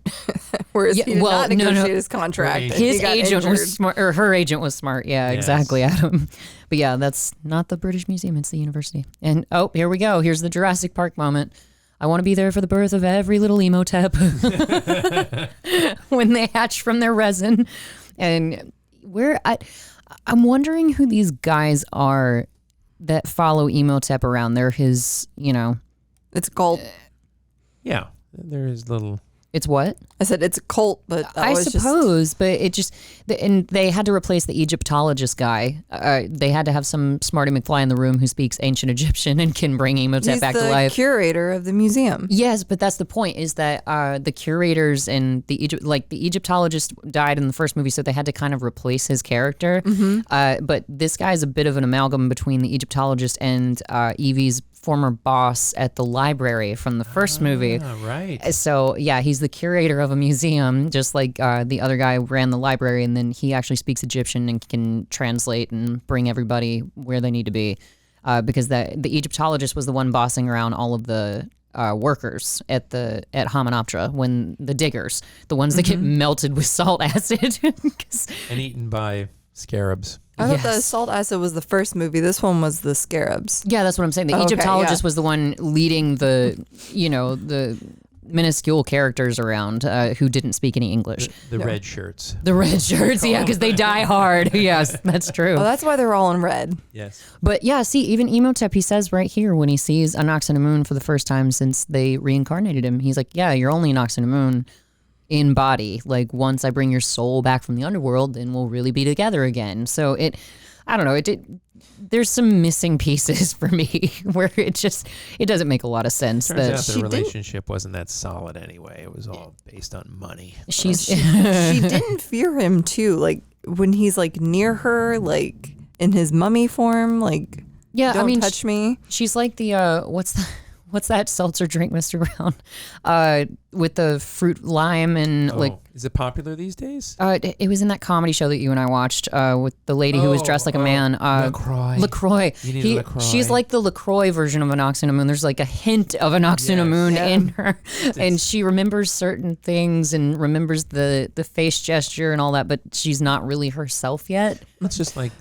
whereas he did not negotiate his contract. His agent was smart, or her agent was smart. Yeah, yes. Exactly, Adam. But yeah, that's not the British Museum, it's the university. And here we go. Here's the Jurassic Park moment. I want to be there for the birth of every little Emotep when they hatch from their resin. And I'm wondering who these guys are that follow Emotep around. They're his, It's a cult. Yeah, they're his little... It's what? I said it's a cult, but I suppose, but it just, and they had to replace the Egyptologist guy. They had to have some Smarty McFly in the room who speaks ancient Egyptian and can bring Emotep back to life. He's the curator of the museum. Yes, but that's the point, is that the curators and the Egyptologist died in the first movie, so they had to kind of replace his character. Mm-hmm. But this guy is a bit of an amalgam between the Egyptologist and Evie's former boss at the library from the first movie. Right. So yeah, he's the curator of a museum, just like the other guy ran the library, and then he actually speaks Egyptian and can translate and bring everybody where they need to be, because the Egyptologist was the one bossing around all of the workers at Hymenoptera, when the diggers, the ones that get melted with salt acid and eaten by scarabs. I thought the salt acid was the first movie. This one was the scarabs. Yeah, that's what I'm saying. The Egyptologist was the one leading the minuscule characters around who didn't speak any English. The red shirts. The red shirts, yeah, because they die hard. Yes, that's true. Oh, that's why they're all in red. Yes. But yeah, see, even Emotep, he says right here when he sees Anck-su-namun for the first time since they reincarnated him, he's like, yeah, you're only Anck-su-namun in body. Like, once I bring your soul back from the underworld, then we'll really be together again. So I don't know, there's some missing pieces for me where it doesn't make a lot of sense. Turns out the relationship wasn't that solid anyway. It was all based on money. She didn't fear him too, like when he's like near her, like in his mummy form, like, don't touch me. She's like the what's what's that seltzer drink, Mr. Brown? With the fruit lime and is it popular these days? It was in that comedy show that you and I watched with the lady who was dressed like a man. LaCroix. You need LaCroix. She's like the LaCroix version of Anoxinamoon. There's like a hint of Anoxinamoon in her, and she remembers certain things and remembers the face gesture and all that, but she's not really herself yet. It's just like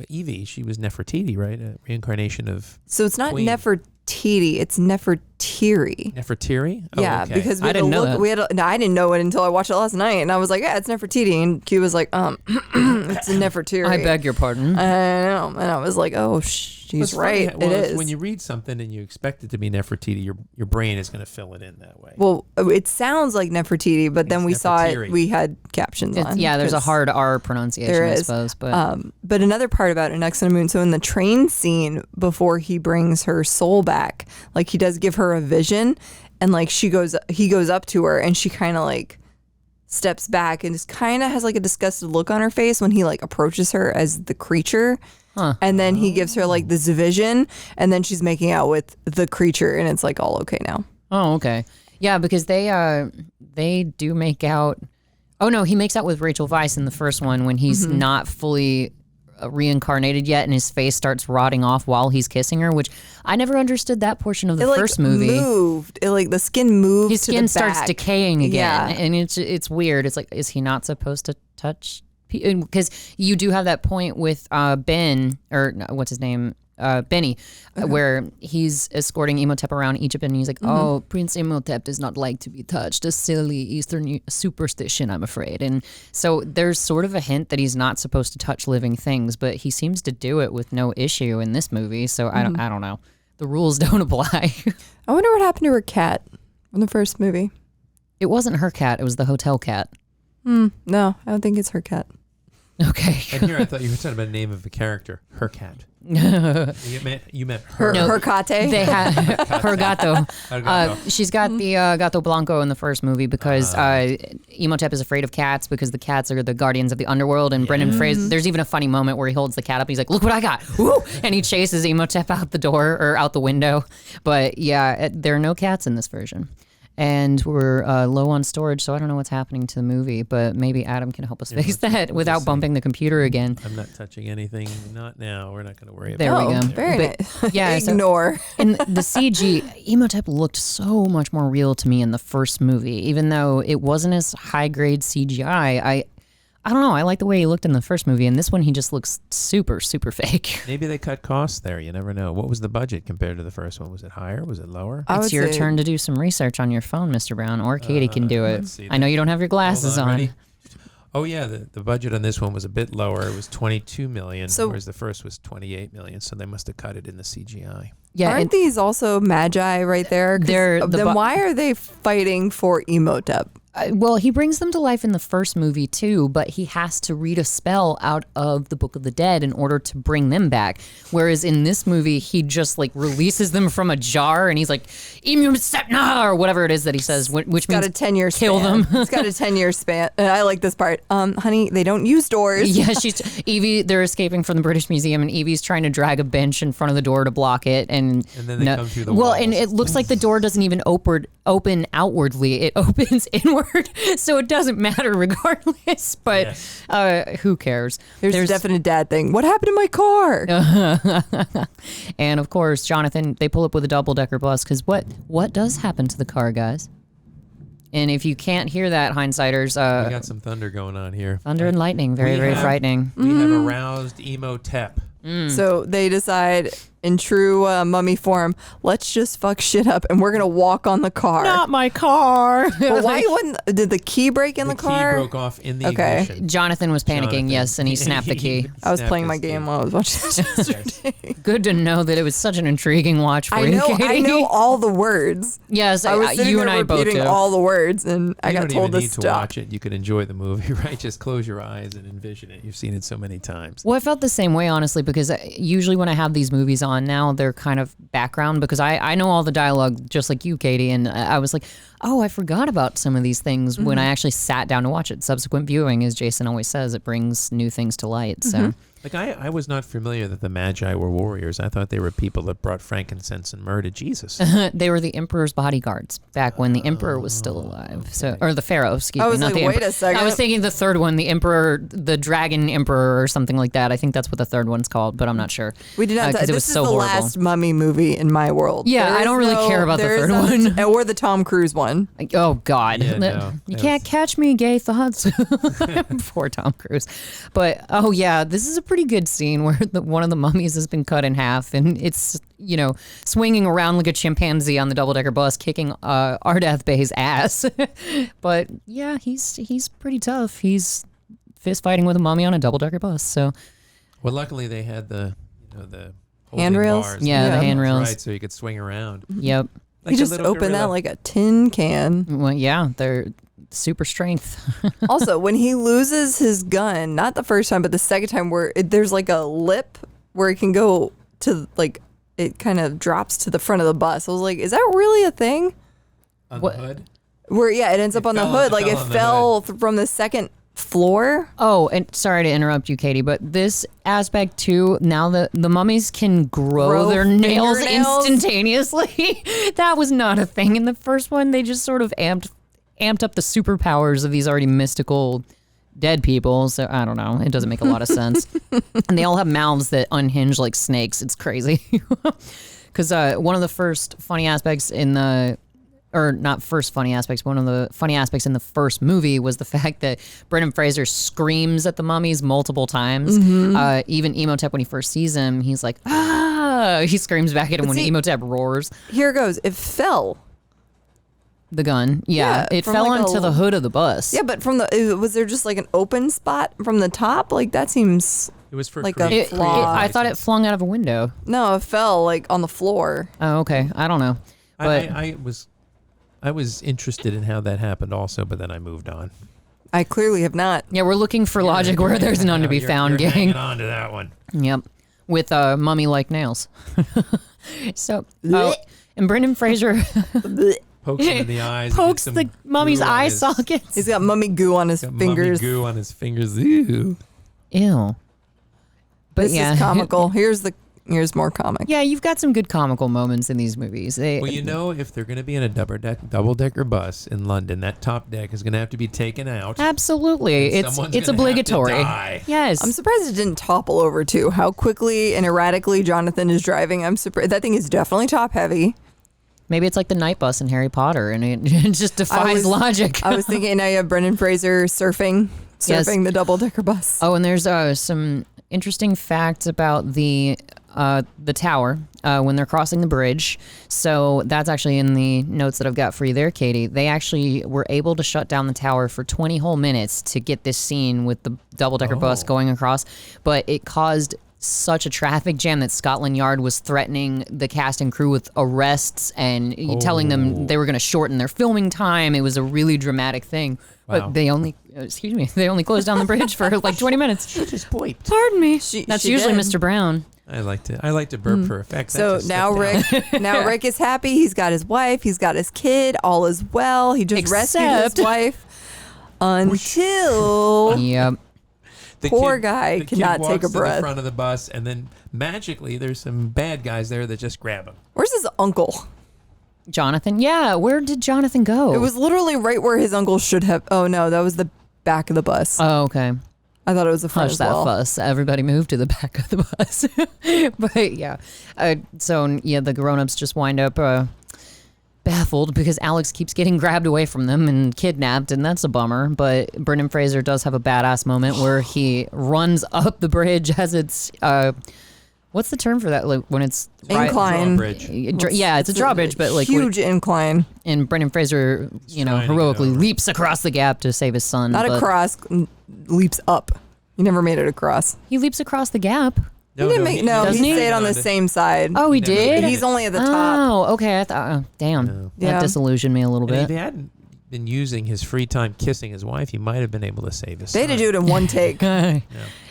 Evie. She was Nefertiti, right? A reincarnation of. So it's not Queen. Nefertiti, it's Nefertiri. Nefertiri? Oh, Yeah, okay. because I didn't know that. I didn't know it until I watched it last night, and I was like, yeah, it's Nefertiti, and Q was like, it's a Nefertiri. I beg your pardon. I know, and I was like, oh, she's right. Well, it is. When you read something and you expect it to be Nefertiti, your brain is going to fill it in that way. Well, it sounds like Nefertiti, but then we saw it. Nefertiri. We had captions on. Yeah, there's a 'cause hard R pronunciation, there I is. suppose. But another part about Anoxinamoon, so in the train scene before he brings her soul back, like he does give her a vision, and like he goes up to her, and she kind of like steps back and just kind of has like a disgusted look on her face when he like approaches her as the creature. And then he gives her like this vision, and then she's making out with the creature, and it's like all okay now. Oh, okay. Yeah, because they do make out. Oh no, he makes out with Rachel Weisz in the first one when he's not fully reincarnated yet, and his face starts rotting off while he's kissing her, which I never understood that portion of the first movie. Moved. It like the skin moved. His skin to the starts back. decaying again, Yeah. and it's weird. It's like, is he not supposed to touch? Because you do have that point with Ben, or what's his name, Benny, where he's escorting Imhotep around Egypt, and he's like, "Oh, Prince Imhotep does not like to be touched. A silly Eastern superstition, I'm afraid." And so there's sort of a hint that he's not supposed to touch living things, but he seems to do it with no issue in this movie. So I don't know. The rules don't apply. I wonder what happened to her cat in the first movie. It wasn't her cat. It was the hotel cat. No, I don't think it's her cat. Okay. And here I thought you were talking about the name of a character, her cat. you meant her. Her cate. They had her gato. Her gato. She's got the gato blanco in the first movie because Imhotep is afraid of cats because the cats are the guardians of the underworld. And Brendan Fraser, there's even a funny moment where he holds the cat up. And he's like, "Look what I got!" Woo! And he chases Imhotep out the door or out the window. But yeah, there are no cats in this version. And we're low on storage, so I don't know what's happening to the movie, but maybe Adam can help us fix that without bumping the computer again. I'm not touching anything. Not now. We're not going to worry about There we it. go. Very But, nice. yeah, so- Ignore. And the CG, Imhotep looked so much more real to me in the first movie, even though it wasn't as high grade CGI. I don't know. I like the way he looked in the first movie, and this one he just looks super, super fake. Maybe they cut costs there. You never know. What was the budget compared to the first one? Was it higher? Was it lower? I It's would your say- turn to do some research on your phone, Mr. Brown, or Katie can do it. let's see I know you don't have your Hold glasses on. ready? Oh yeah, the budget on this one was a bit lower. It was 22 million, So- whereas the first was 28 million. So they must have cut it in the CGI. Yeah, Aren't these also magi right there? 'Cause They're the then bu- why are they fighting for Imhotep? well, he brings them to life in the first movie too, but he has to read a spell out of the Book of the Dead in order to bring them back. Whereas in this movie, he just like releases them from a jar and he's like, "Imhotep," or whatever it is that he says, which It's got means a 10-year span. kill them. It's got a 10-year span. And I like this part. Honey, they don't use doors. Yeah, Evie. They're escaping from the British Museum, and Evie's trying to drag a bench in front of the door to block it, and then they come through the well, walls. and it looks like the door doesn't even open outwardly; it opens inward, so it doesn't matter regardless. But who cares? There's a definite dad thing. What happened to my car? And of course, Jonathan. They pull up with a double-decker bus because what does happen to the car, guys? And if you can't hear that, hindsighters, We got some thunder going on here. thunder and lightning, very, We very have- frightening. We have aroused Imhotep. So they decide, in true mummy form, let's just fuck shit up and we're going to walk on the car. Not my car. But why wouldn't, did the key break in the, The car? key broke off in the Okay. ignition. Jonathan was panicking, Jonathan. yes, and he snapped the key. I was Snapped playing his my key. game while I was watching this yesterday. Good to know that it was such an intriguing watch for I you, know Katie. all the words. Yes, I was sitting you there and I both repeating do. all the words, and I You got don't told even to need to stop. watch it. You could enjoy the movie, right? Just close your eyes and envision it. You've seen it so many times. Well, I felt the same way, honestly, because usually when I have these movies on now, they're kind of background because I know all the dialogue just like you, Katie, and I was like, oh, I forgot about some of these things when I actually sat down to watch it. Subsequent viewing, as Jason always says, it brings new things to light. So Like I was not familiar that the Magi were warriors. I thought they were people that brought frankincense and myrrh to Jesus. They were the emperor's bodyguards back when the emperor was still alive. So, or the pharaoh, excuse I me, was not like, the wait emperor. a second. I was thinking the third one, the emperor, the dragon emperor, or something like that. I think that's what the third one's called, but I'm not sure. We did not. Because it was This is so the horrible. last Mummy movie in my world. Yeah, I don't really care about the third one. or the Tom Cruise one. Oh God, Yeah, no, you it can't was- catch me, gay thoughts. Poor Tom Cruise. But oh yeah, this is a pretty good scene where one of the mummies has been cut in half, and it's swinging around like a chimpanzee on the double-decker bus, kicking Ardath Bey's ass. But yeah, he's pretty tough. He's fist fighting with a mummy on a double-decker bus. So Well, luckily they had the holding Handrails? bars. Yeah, the handrails. Right, so you could swing around. yep. Like You a just little open that gorilla. like a tin can. Well, yeah, they're super strength. Also, when he loses his gun, not the first time, but the second time, where there's like a lip where it can go to like it kind of drops to the front of the bus. I was like, is that really a thing? On What- the hood. Where it ends up on the fell- hood, it like fell it on the fell from the second floor. Oh, and sorry to interrupt you, Katie, but this aspect too, now the mummies can grow their nails fingernails? instantaneously. That was not a thing in the first one. They just sort of amped up the superpowers of these already mystical dead people. So I don't know. It doesn't make a lot of sense. And they all have mouths that unhinge like snakes. It's crazy. Because one of the first funny aspects in the or not first funny aspects, one of the funny aspects in the first movie was the fact that Brendan Fraser screams at the mummies multiple times. Even Emotep, when he first sees him, he's like, ah! He screams back at him when see- Emotep roars. Here goes. It fell. The gun. Yeah, Yeah, it from fell like onto a- the hood of the bus. Yeah, but was there just like an open spot from the top? Like that seems It was for like creative- a flaw. I thought it flung out of a window. no, it fell like on the floor. Oh, okay. I don't know. But I was interested in how that happened also, but then I moved on. I clearly have not. yeah, we're looking for logic where there's none to be You're found, hanging gang. on to that one. Yep. With mummy-like nails. So, and Brendan Fraser Pokes him in the eyes. and pokes gets the some mummy's goo on eye his- sockets. He's got mummy goo on his got mummy fingers. goo on his fingers. Ew. Ew. But This yeah. is comical. Here's more comic. Yeah, you've got some good comical moments in these movies. Well, if they're going to be in a double-decker bus in London, that top deck is going to have to be taken out. Absolutely. And It's someone's it's gonna have to obligatory. die. Yes. I'm surprised it didn't topple over too. How quickly and erratically Jonathan is driving. I'm surprised. That thing is definitely top heavy. Maybe it's like the night bus in Harry Potter and it just defies logic. I was thinking now you have Brendan Fraser surfing Yes. the double decker bus. Oh, and there's some interesting facts about the tower when they're crossing the bridge. So that's actually in the notes that I've got for you there, Katie. They actually were able to shut down the tower for 20 whole minutes to get this scene with the double-decker bus going across, but it caused such a traffic jam that Scotland Yard was threatening the cast and crew with arrests and telling them they were going to shorten their filming time. It was a really dramatic thing. Wow. But they only closed down the bridge for like 20 minutes. Just point. Pardon me. She That's usually did. Mr. Brown. I like to burp for effect. That So just now slipped out. Rick is happy. He's got his wife. He's got his kid. All is well. He just rescued Except- his wife until Yep. The Poor guy the cannot kid take a walks to breath. the front of the bus, and then magically there's some bad guys there that just grab him. where's his uncle? Jonathan. Yeah. Where did Jonathan go? It was literally right where his uncle should have. Oh no, that was the back of the bus. Oh, okay. I thought it was the front Hush as that well. fuss. Everybody moved to the back of the bus. But yeah. The grown-ups just wind up baffled because Alex keeps getting grabbed away from them and kidnapped, and that's a bummer. But Brendan Fraser does have a badass moment where he runs up the bridge as it's what's the term for that? Like when it's Incline. Drawbridge. Yeah, it's a drawbridge, but like huge incline. and Brendan Fraser, trying to get heroically over. leaps across the gap to save his son. Not but across, leaps up. He never made it across. He leaps across the gap. He didn't make, no, doesn't he he? stayed on the same side. Oh, he Never did? made He's it. only at the top. Oh, okay. I thought, damn. No. That Yeah. disillusioned me a little And if bit. he hadn't been using his free time kissing his wife, he might have been able to save his They son. had to do it in one take.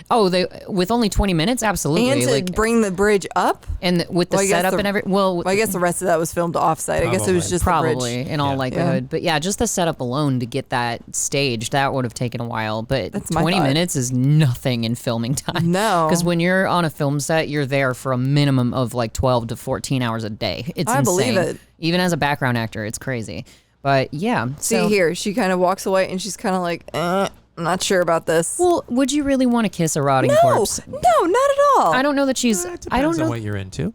Oh, they with only 20 minutes, absolutely. And to bring the bridge up, and with the setup and everything. Well, I guess the rest of that was filmed offsite. I guess it was just probably the bridge. in all likelihood. But yeah, just the setup alone to get that staged, that would have taken a while. But 20 minutes is nothing in filming time. No, because when you're on a film set, you're there for a minimum of like 12 to 14 hours a day. It's insane. Believe it. Even as a background actor, it's crazy. But yeah, see here, she kind of walks away and she's kind of like, I'm not sure about this. Well, would you really want to kiss a rotting corpse? No, not at all. I don't know that she's. I don't know what you're into.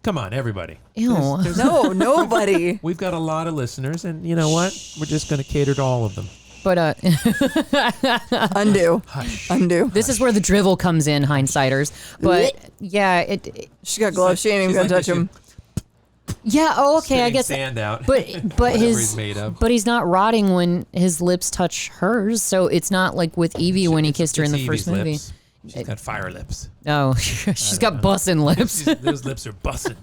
Come on, everybody. Ew. No, nobody. We've got a lot of listeners, and you know what? We're just going to cater to all of them. But undo. Hush. Undo. This is where the drivel comes in, hindsighters. But yeah, she got gloves. She ain't even gonna touch him. Yeah. Oh, okay. I guess. Sand out. But he's made of. But he's not rotting when his lips touch hers. So it's not like with Evie when he kissed her in the first movie. Lips. She's got fire lips. Oh, she's got bussin' lips. Those lips are bussin'.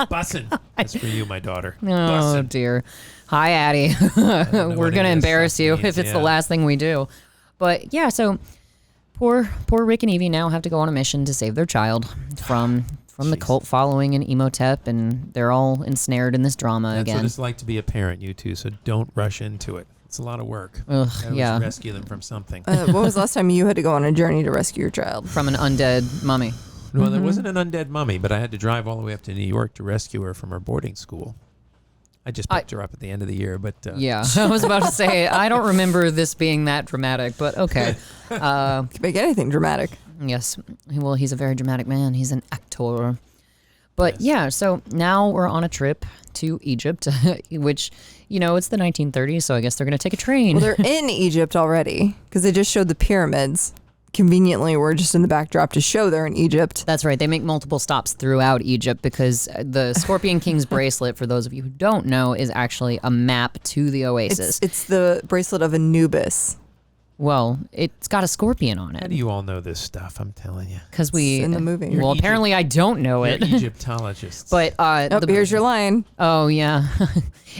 Bussin'. That's for you, my daughter. Oh, bussin'. dear. Hi, Addie. We're going to embarrass you if it's the last thing we do. But yeah, so poor Rick and Evie now have to go on a mission to save their child from the cult following and Emotep, and they're all ensnared in this drama again. That's what it's like to be a parent, you two, so don't rush into it. It's a lot of work. Ugh, yeah. Rescue them from something. What was the last time you had to go on a journey to rescue your child? From an undead mummy. Well, there wasn't an undead mummy, but I had to drive all the way up to New York to rescue her from her boarding school. I just picked her up at the end of the year, but... Yeah, I was about to say, I don't remember this being that dramatic, but okay. Can make anything dramatic. Yes. Well, he's a very dramatic man. He's an actor. But yeah, so now we're on a trip to Egypt, which, you know, it's the 1930s, so I guess they're going to take a train. Well, they're in Egypt already because they just showed the pyramids. Conveniently, we're just in the backdrop to show they're in Egypt. That's right. They make multiple stops throughout Egypt because the Scorpion King's bracelet, for those of you who don't know, is actually a map to the oasis. It's the bracelet of Anubis. Well, it's got a scorpion on it. How do you all know this stuff? I'm telling you. Because we... in the movie. Well, apparently I don't know it. Egyptologists. But... here's your line. Oh, yeah.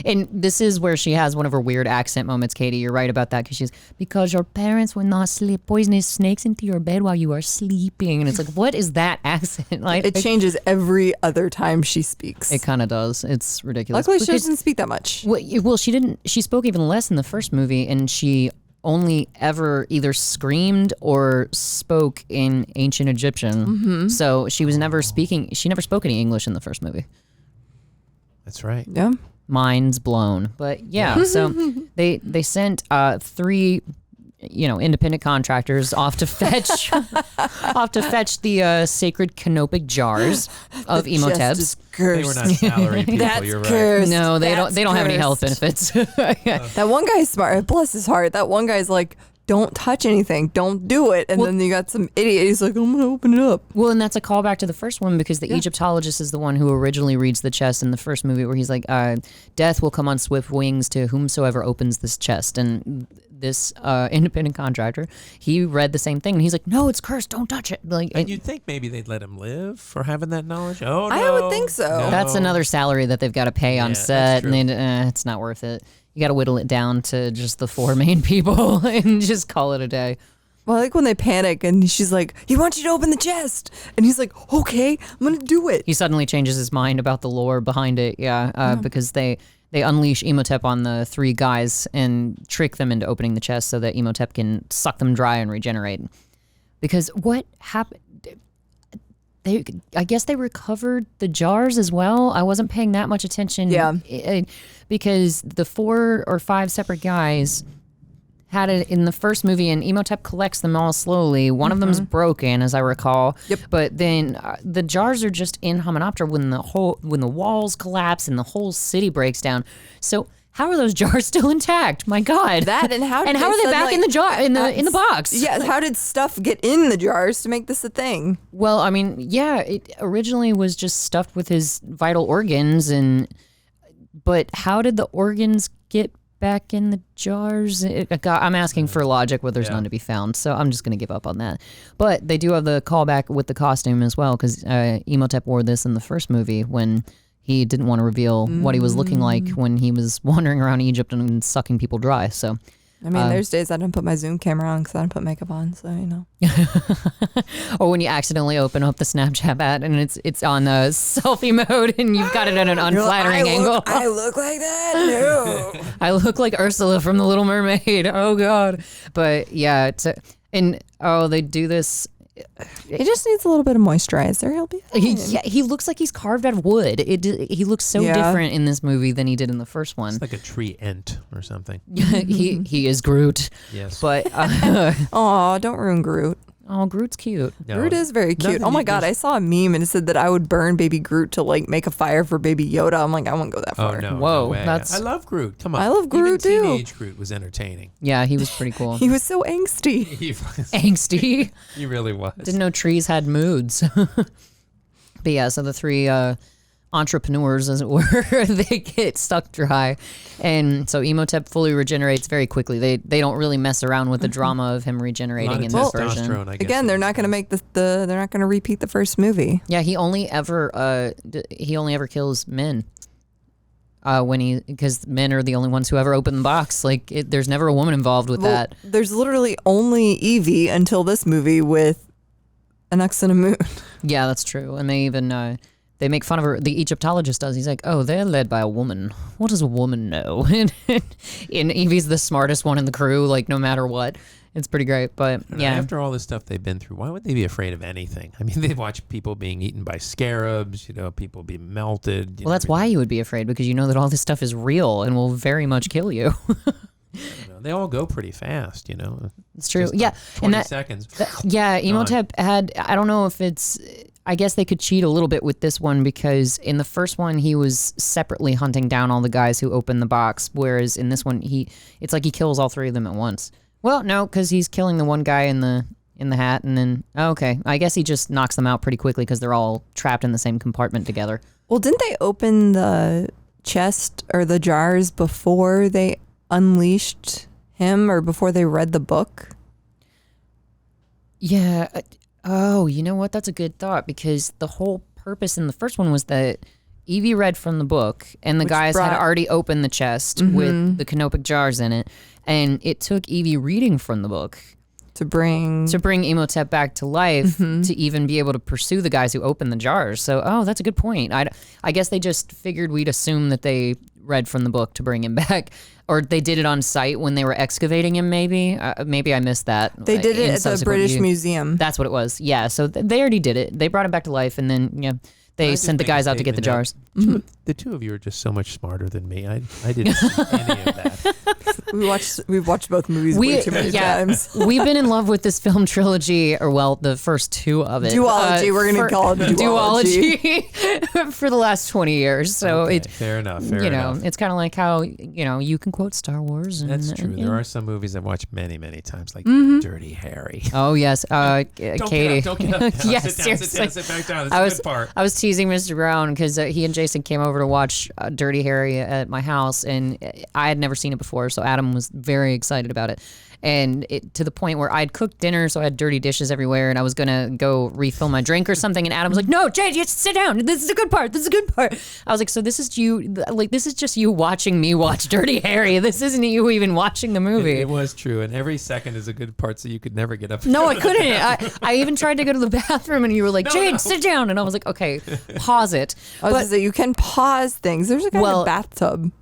And this is where she has one of her weird accent moments, Katie. You're right about that, because she's... Because your parents will not slip poisonous snakes into your bed while you are sleeping. And it's like, what is that accent? Like, it changes every other time she speaks. It kind of does. It's ridiculous. Luckily, she doesn't speak that much. Well, she didn't... She spoke even less in the first movie, and she... only ever either screamed or spoke in ancient Egyptian. Mm-hmm. So she was never speaking. She never spoke any English in the first movie. That's right. Yeah. Minds blown. But yeah, so they sent 3, independent contractors off to fetch the sacred canopic jars of Emotebs. They were not salary people. That's You're right. cursed. No, they don't have any health cursed. benefits. That one guy's smart. Bless his heart. That one guy's like, don't touch anything. Don't do it. And then you got some idiot. He's like, I'm going to open it up. Well, and that's a callback to the first one because the Egyptologist is the one who originally reads the chest in the first movie where he's like, death will come on swift wings to whomsoever opens this chest. And this independent contractor, he read the same thing. And he's like, no, it's cursed. Don't touch it. Like, and you'd think maybe they'd let him live for having that knowledge. Oh, no. I would think so. No. That's another salary that they've got to pay on set. That's true. And it's not worth it. You got to whittle it down to just the 4 main people and just call it a day. Well, I like when they panic and she's like, he wants you to open the chest. And he's like, okay, I'm going to do it. He suddenly changes his mind about the lore behind it. Because they unleash Emotep on the 3 guys and trick them into opening the chest so that Emotep can suck them dry and regenerate. Because what happened... I guess they recovered the jars as well. I wasn't paying that much attention. Yeah. Because the 4 or 5 separate guys had it in the first movie, and Emotep collects them all slowly. One of them's broken, as I recall. Yep. But then the jars are just in Hominoptera when the walls collapse and the whole city breaks down. So how are those jars still intact? My God. That and how are they back in the jar in the box? Yeah, how did stuff get in the jars to make this a thing? Well, I mean, yeah, it originally was just stuffed with his vital organs, but how did the organs get back in the jars? I'm asking for logic where there's none to be found, so I'm just going to give up on that. But they do have the callback with the costume as well, because Emotep wore this in the first movie when he didn't want to reveal what he was looking like when he was wandering around Egypt and sucking people dry. So I mean, there's days I don't put my Zoom camera on because I don't put makeup on, so you know. Or when you accidentally open up the Snapchat app and it's on selfie mode and you've got it at an unflattering angle. I look like that? No. I look like Ursula from The Little Mermaid. Oh God. But yeah, they do this. He just needs a little bit of moisturizer. He'll be fine. He looks like he's carved out of wood. He looks so different in this movie than he did in the first one. It's like a tree ent or something. He is Groot. Yes. But oh, don't ruin Groot. Oh, Groot's cute. No, Groot is very cute. Oh my God, I saw a meme and it said that I would burn baby Groot to like make a fire for baby Yoda. I'm like, I won't go that far. Oh no. Whoa, no way. I love Groot. Come on. I love Groot Even too. Teenage Groot was entertaining. Yeah, he was pretty cool. He was so angsty. Angsty. He really was. Didn't know trees had moods. But yeah, so the three entrepreneurs, as it were, they get stuck dry. And so Imhotep fully regenerates very quickly. They don't really mess around with the drama of him regenerating in this version. Again, they're not going to make they're not going to repeat the first movie. Yeah, he only ever kills men. Because men are the only ones who ever open the box. Like, there's never a woman involved with that. There's literally only Evie until this movie with an X and a moon. Yeah, that's true. And they even they make fun of her. The Egyptologist does. He's like, oh, they're led by a woman. What does a woman know? And Evie's the smartest one in the crew, like, no matter what. It's pretty great. But yeah. After all this stuff they've been through, why would they be afraid of anything? I mean, they watch people being eaten by scarabs, people being melted. Well, that's why you would be afraid, because you know that all this stuff is real and will very much kill you. They all go pretty fast, It's true. Just 20 seconds. Imhotep had, I don't know if I guess they could cheat a little bit with this one, because in the first one he was separately hunting down all the guys who opened the box, whereas in this one it's like he kills all three of them at once. Well, no, because he's killing the one guy in the hat, and then I guess he just knocks them out pretty quickly because they're all trapped in the same compartment together. Well, didn't they open the chest or the jars before they unleashed him, or before they read the book? Yeah. Oh, you know what? That's a good thought, because the whole purpose in the first one was that Evie read from the book, and the guys had already opened the chest with the canopic jars in it, and it took Evie reading from the book to bring Imhotep back to life, to even be able to pursue the guys who opened the jars. So, that's a good point. I guess they just figured we'd assume that they read from the book to bring him back, or they did it on site when they were excavating him. Maybe I missed that. They did it at the British Museum. That's what it was. Yeah. So they already did it. They brought him back to life, and then they sent the guys out to get the jars. The two of you are just so much smarter than me. I didn't see any of that. We've watched both movies way too many times. We've been in love with this film trilogy, or the first two of it. Duology. We're going to call it duology. For the last 20 years. So fair enough. Fair enough. It's kind of like how you can quote Star Wars. That's true. There are some movies I've watched many, many times, like Dirty Harry. Oh yes, Katie. Don't get up. Yes, sit back down. That's a good part. I was teasing Mr. Brown because he and Jason came over to watch Dirty Harry at my house, and I had never seen it before, so Adam was very excited about it. And to the point where I'd cooked dinner, so I had dirty dishes everywhere, and I was gonna go refill my drink or something, and Adam was like, "No, Jay, just sit down. This is a good part. This is a good part." I was like, "So this is just you watching me watch Dirty Harry. This isn't you even watching the movie." It was true, and every second is a good part, so you could never get up. No, I couldn't. I even tried to go to the bathroom, and you were like, "Jade, sit down," and I was like, "Okay, pause it." You can pause things. There's a guy in a bathtub.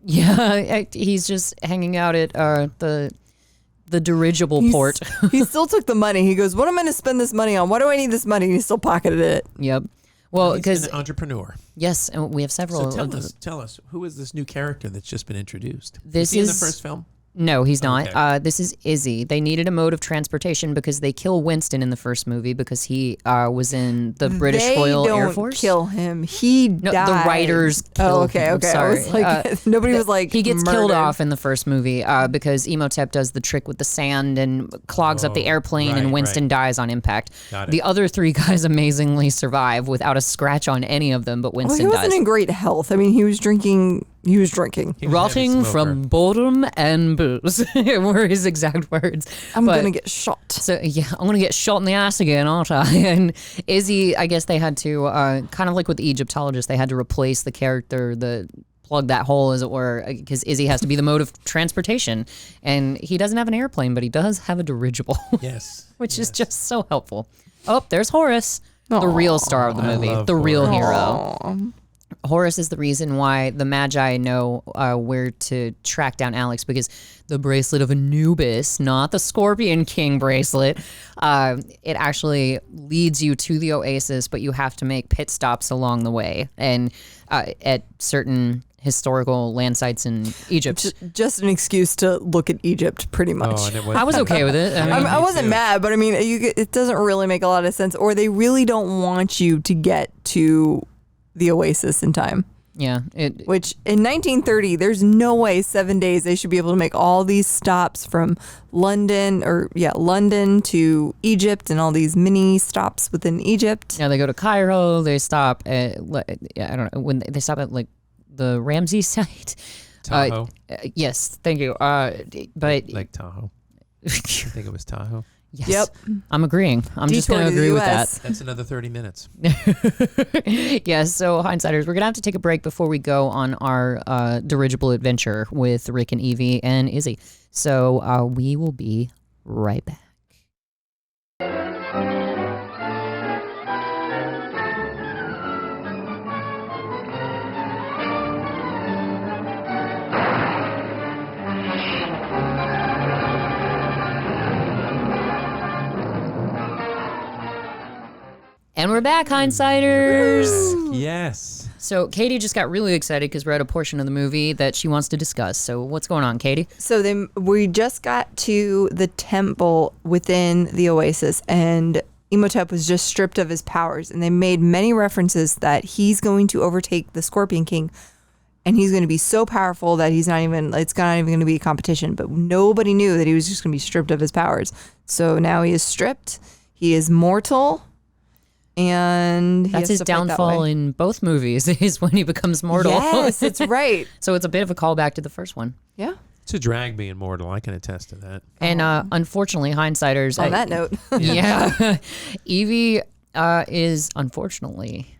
Yeah, he's just hanging out at the dirigible port. He still took the money. He goes, "What am I going to spend this money on? Why do I need this money?" And he still pocketed it. Yep. Well, because an entrepreneur. Yes, and we have several. So tell us, who is this new character that's just been introduced? This is he in the first film? No, he's not. Okay. This is Izzy. They needed a mode of transportation because they kill Winston in the first movie because he was in the British Royal Air Force. They don't kill him. He died. The writers kill him. Okay. Sorry. I was like, nobody was like, he gets murdered. killed off in the first movie because Imhotep does the trick with the sand and clogs up the airplane, and Winston dies on impact. The other three guys amazingly survive without a scratch on any of them, but Winston he wasn't in great health. I mean, he was drinking. Rotting from boredom and booze were his exact words. I'm going to get shot. So, yeah, I'm going to get shot in the ass again, aren't I? And Izzy, I guess they had to, kind of like with the Egyptologist, they had to replace the character that plug that hole, as it were, because Izzy has to be the mode of transportation. And he doesn't have an airplane, but he does have a dirigible. Yes. Which is just so helpful. Oh, there's Horace, the real star of the movie, the real hero. Horace is the reason why the Magi know where to track down Alex, because the bracelet of Anubis, not the Scorpion King bracelet, it actually leads you to the oasis, but you have to make pit stops along the way and at certain historical land sites in Egypt. Just an excuse to look at Egypt, pretty much. I was okay with it. I wasn't mad, but I mean, it doesn't really make a lot of sense, or they really don't want you to get to the oasis in time. Yeah. Which in 1930, there's no way 7 days they should be able to make all these stops from London to Egypt and all these mini stops within Egypt. Yeah, they go to Cairo. They stop at, I don't know, when they stop at like the Ramsey site. Tahoe. Yes, thank you. But Like Tahoe. I think it was Tahoe. yes, Yep. I'm agreeing. I'm just going to Detour to the agree with US. that. That's another 30 minutes. Yes, so Hindsighters, we're going to have to take a break before we go on our dirigible adventure with Rick and Evie and Izzy. So we will be right back. And we're back, Hindsighters. Yes. So Katie just got really excited because we're at a portion of the movie that she wants to discuss. So what's going on, Katie? So then we just got to the temple within the oasis, and Imhotep was just stripped of his powers, and they made many references that he's going to overtake the Scorpion King, and he's going to be so powerful that it's not even going to be a competition. But nobody knew that he was just going to be stripped of his powers. So now he is stripped. He is mortal. And that's his downfall in both movies is when he becomes mortal. Yes, that's right. So it's a bit of a callback to the first one. Yeah. It's a drag being mortal. I can attest to that. And unfortunately, Hindsighters. On that note. Yeah. Evie is unfortunately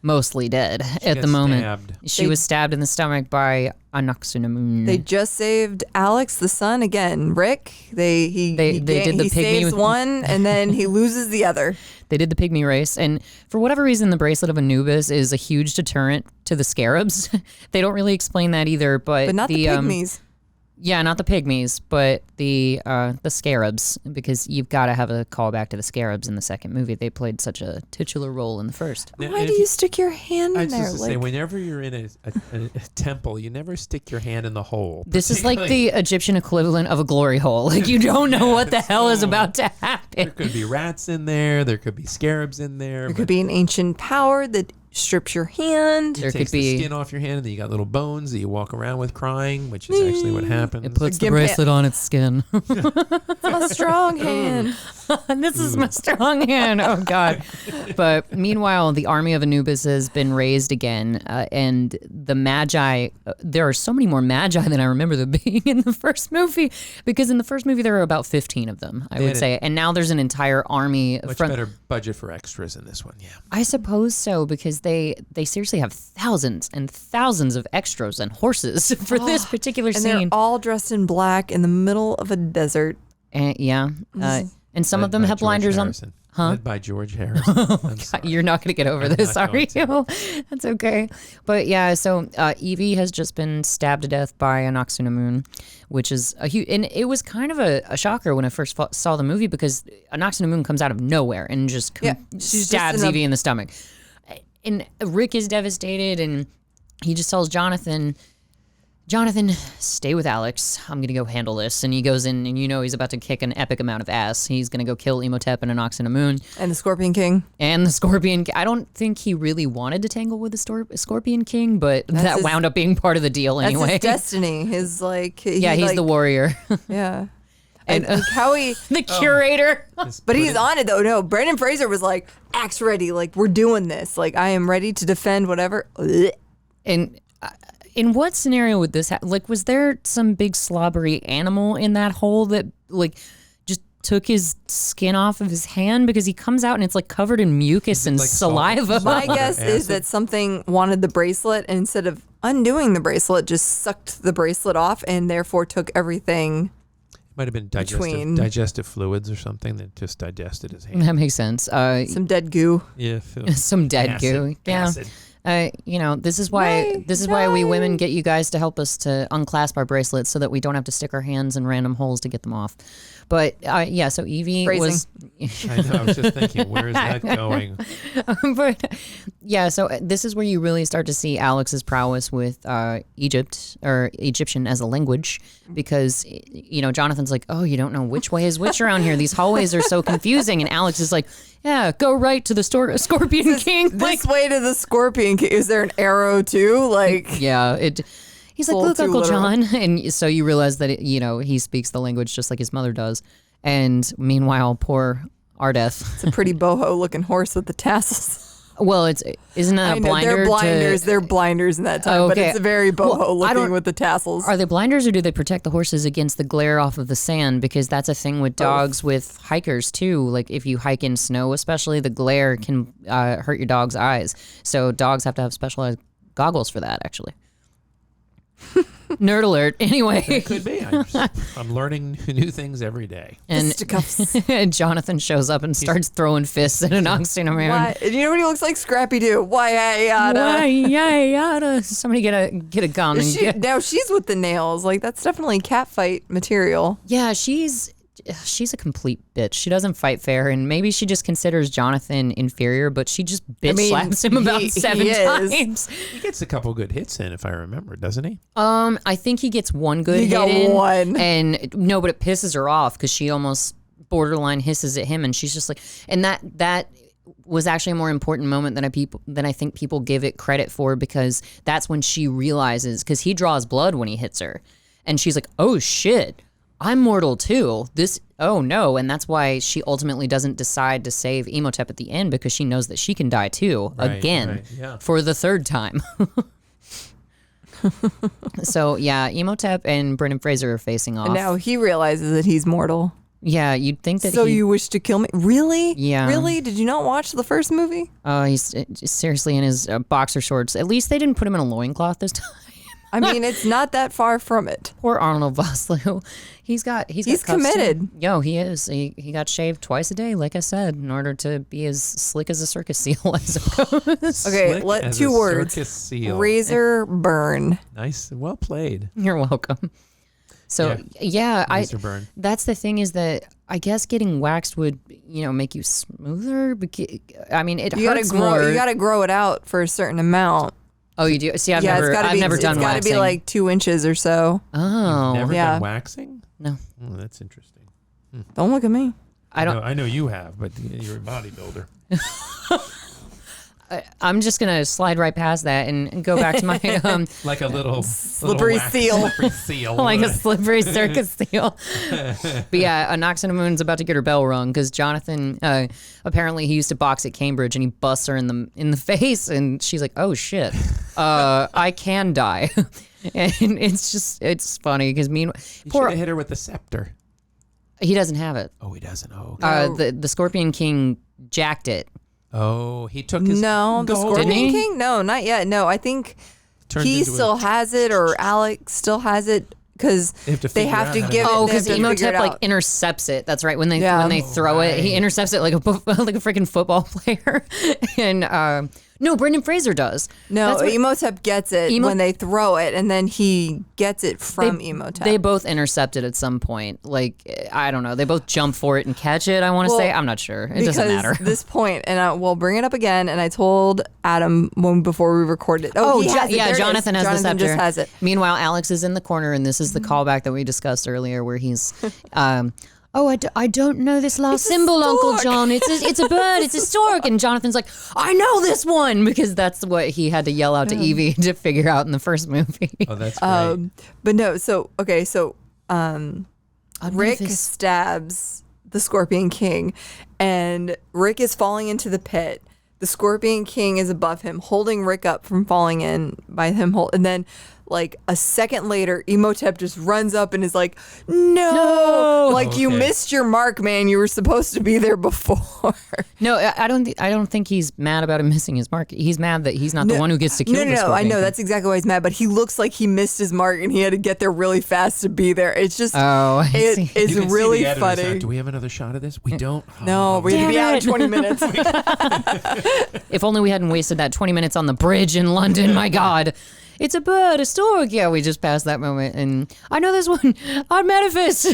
mostly dead at the moment. Stabbed. She was stabbed in the stomach by Anaxunamun. They just saved Alex, the son, again. Rick, he did the he pygmy saves with- one and then he loses the other. They did the pygmy race, and for whatever reason, the bracelet of Anubis is a huge deterrent to the scarabs. They don't really explain that either, but Not the pygmies. Yeah, not the pygmies, but the scarabs, because you've got to have a callback to the scarabs in the second movie. They played such a titular role in the first. Now, Why and do if you stick your hand I in was there? just to say, whenever you're in a temple, you never stick your hand in the hole. This is like the Egyptian equivalent of a glory hole. Like, you don't know what the hell is about to happen. There could be rats in there. There could be scarabs in there. There could be an ancient power that strips your hand. There takes could be the skin off your hand, and then you got little bones that you walk around with crying, which is actually what happens. It puts the Gimp bracelet on its skin. A strong hand. And this is my strong hand. Oh, God. But meanwhile, the army of Anubis has been raised again. And the Magi, there are so many more Magi than I remember there being in the first movie. Because in the first movie, there were about 15 of them, I would say. And now there's an entire army. Much better budget for extras in this one, yeah. I suppose so, because they seriously have thousands and thousands of extras and horses for this particular And scene. they're all dressed in black in the middle of a desert. And, yeah. And some of them have blinders on. Huh? Led by George Harrison. I'm sorry. You're not going to get over this, not are going you? That's okay. But yeah, so Evie has just been stabbed to death by Anaxunamun, which is a huge, and it was kind of a shocker when I first saw the movie, because Anaxunamun comes out of nowhere and just she's stabs just in Evie in the stomach. And Rick is devastated, and he just tells Jonathan, stay with Alex. I'm going to go handle this. And he goes in, and he's about to kick an epic amount of ass. He's going to go kill Imhotep and Anaxunamun. And the Scorpion King. And the Scorpion. I don't think he really wanted to tangle with the Scorpion King, but that wound up being part of the deal anyway. That's his destiny. His he's the warrior. Yeah. And like how he, the curator. but he's on it though. No, Brendan Fraser was like, axe ready. Like, we're doing this. Like, I am ready to defend whatever. And in what scenario would this happen? Like, was there some big slobbery animal in that hole that like just took his skin off of his hand? Because he comes out and it's like covered in mucus and like saliva. My guess is that something wanted the bracelet, and instead of undoing the bracelet just sucked the bracelet off and therefore took everything. Might have been digestive fluids or something that just digested his hand. That makes sense. Some dead goo. Yeah, Some dead goo. Yeah. Acid. This is why we women get you guys to help us to unclasp our bracelets so that we don't have to stick our hands in random holes to get them off. But so Evie was. I know. I was just thinking, where is that going? But so this is where you really start to see Alex's prowess with Egyptian as a language, because Jonathan's like, oh, you don't know which way is which around here. These hallways are so confusing, and Alex is like, yeah, go right to the Scorpion King. This way to the Scorpion King. Is there an arrow too? Like, yeah, He's like, look, Uncle literal. John. And so you realize that, he speaks the language just like his mother does. And meanwhile, poor Ardeth. It's a pretty boho looking horse with the tassels. Well, isn't that a blinder? They're blinders. They're blinders in that time, but it's a very boho looking with the tassels. Are they blinders, or do they protect the horses against the glare off of the sand? Because that's a thing with dogs, with hikers too. Like if you hike in snow, especially, the glare can hurt your dog's eyes. So dogs have to have specialized goggles for that, actually. Nerd alert. Anyway, It could be. I'm learning new things every day. And Jonathan shows up and starts throwing fists at an oxen man. Why? You know what he looks like? Scrappy Doo. Why yada? Somebody get a gun. Now she's with the nails. Like, that's definitely cat fight material. Yeah, she's a complete bitch. She doesn't fight fair, and maybe she just considers Jonathan inferior, but she just slaps him about 7 times. He gets a couple good hits in, if I remember, doesn't he? I think he gets one good hit got in. one. And no, but it pisses her off because she almost borderline hisses at him, and she's just like, and that was actually a more important moment than I think people give it credit for, because that's when she realizes, because he draws blood when he hits her, and she's like, oh shit, I'm mortal too. Oh no. And that's why she ultimately doesn't decide to save Imhotep at the end, because she knows that she can die too, again, for the 3rd time. So yeah, Imhotep and Brendan Fraser are facing off. And now he realizes that he's mortal. Yeah, you'd think that. So you wish to kill me? Really? Yeah. Really? Did you not watch the first movie? He's seriously in his boxer shorts. At least they didn't put him in a loincloth this time. I mean, it's not that far from it. Poor Arnold Vosloo. He's committed. Yo, he is. He got shaved twice a day, like I said, in order to be as slick as a circus seal, I suppose. Okay, two words. Circus seal. Razor burn. Nice. Well played. You're welcome. So razor burn. That's the thing, is that I guess getting waxed would, make you smoother. I mean, it hurts more. You got to grow it out for a certain amount. Oh, you do? See, I've never done waxing. It's got to be like 2 inches or so. Oh. You've never done waxing? No. Oh, that's interesting. Don't look at me. I know you have, but you're a bodybuilder. I'm just going to slide right past that and go back to my... like a little slippery seal. Like a slippery circus seal. But yeah, Anoxinamun's about to get her bell rung, because Jonathan, apparently he used to box at Cambridge, and he busts her in the face, and she's like, oh shit, I can die. And it's funny, because you should have hit her with the scepter. He doesn't have it. Oh, he doesn't. Oh, okay. The Scorpion King jacked it. Oh, he took his the Scorpion King? No, not yet. No, I think he still has it, or Alex still has it, because they have to give it. Oh, because Imhotep intercepts it. That's right. When they throw it, he intercepts it like a freaking football player. And no, Brendan Fraser does. No, Imhotep gets it when they throw it, and then he gets it from Imhotep. They both intercept it at some point. Like, I don't know. They both jump for it and catch it, I want to say. I'm not sure. It doesn't matter. This point, and we'll bring it up again, and I told Adam before we recorded. Jonathan has the scepter. Just has it. Meanwhile, Alex is in the corner, and this is the callback that we discussed earlier, where he's... I don't know this last symbol, Uncle John. It's a bird. It's a stork. And Jonathan's like, I know this one, because that's what he had to yell out to Evie to figure out in the first movie. Oh, that's great. But no, Rick stabs the Scorpion King, and Rick is falling into the pit. The Scorpion King is above him, holding Rick up from falling in by him. And then, like a second later, Imhotep just runs up and is like, no! like, you missed your mark, man. You were supposed to be there before. No, I don't think he's mad about him missing his mark. He's mad that he's not the one who gets to kill the Scorpion I know. King. That's exactly why he's mad. But he looks like he missed his mark and he had to get there really fast to be there. It's just, it's You can really see the editors funny. out, do we have another shot of this? We don't. No, we had to be out in 20 minutes. If only we hadn't wasted that 20 minutes on the bridge in London. My God. It's a bird, a stork. Yeah, we just passed that moment. And I know this one. On Manifest.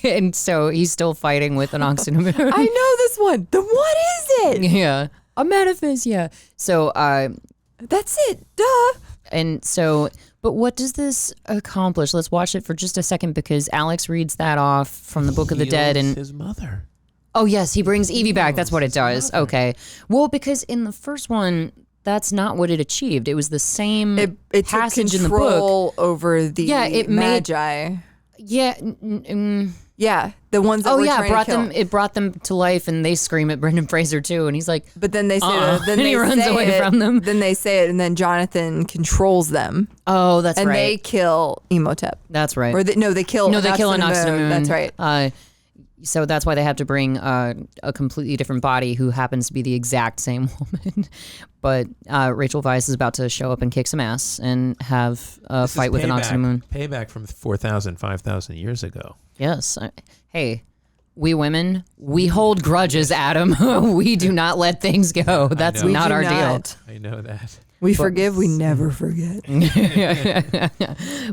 And so he's still fighting with an oxen. I know this one. Then what is it? Yeah. A Manifest, yeah. So, that's it. Duh. and so, but what does this accomplish? Let's watch it for just a second because Alex reads that off from the Book of the Dead. And his mother. oh, yes, he brings Evie back. That's what it does. mother. Okay. Well, because in the first one, that's not what it achieved. It was the same It took passage in the book. control over the It made- Magi. Yeah. Yeah, the ones that were trying brought to kill. them. It brought them to life, and they scream at Brendan Fraser too, and he's like, But then they say, then And they he runs say away it, from them. Then they say it, and then Jonathan controls them, "Oh, that's and right. they kill Emotep. That's right. Or they kill. No, they kill an Moon. Moon. That's right. So that's why they have to bring a completely different body who happens to be the exact same woman. But Rachel Weisz is about to show up and kick some ass and have a fight with an Oxen Moon. Payback from 4,000, 5,000 years ago. Yes. Hey, we women, we hold grudges, Adam. We do not let things go. That's know. not We our do deal. not. I know that. We forgive, we never forget.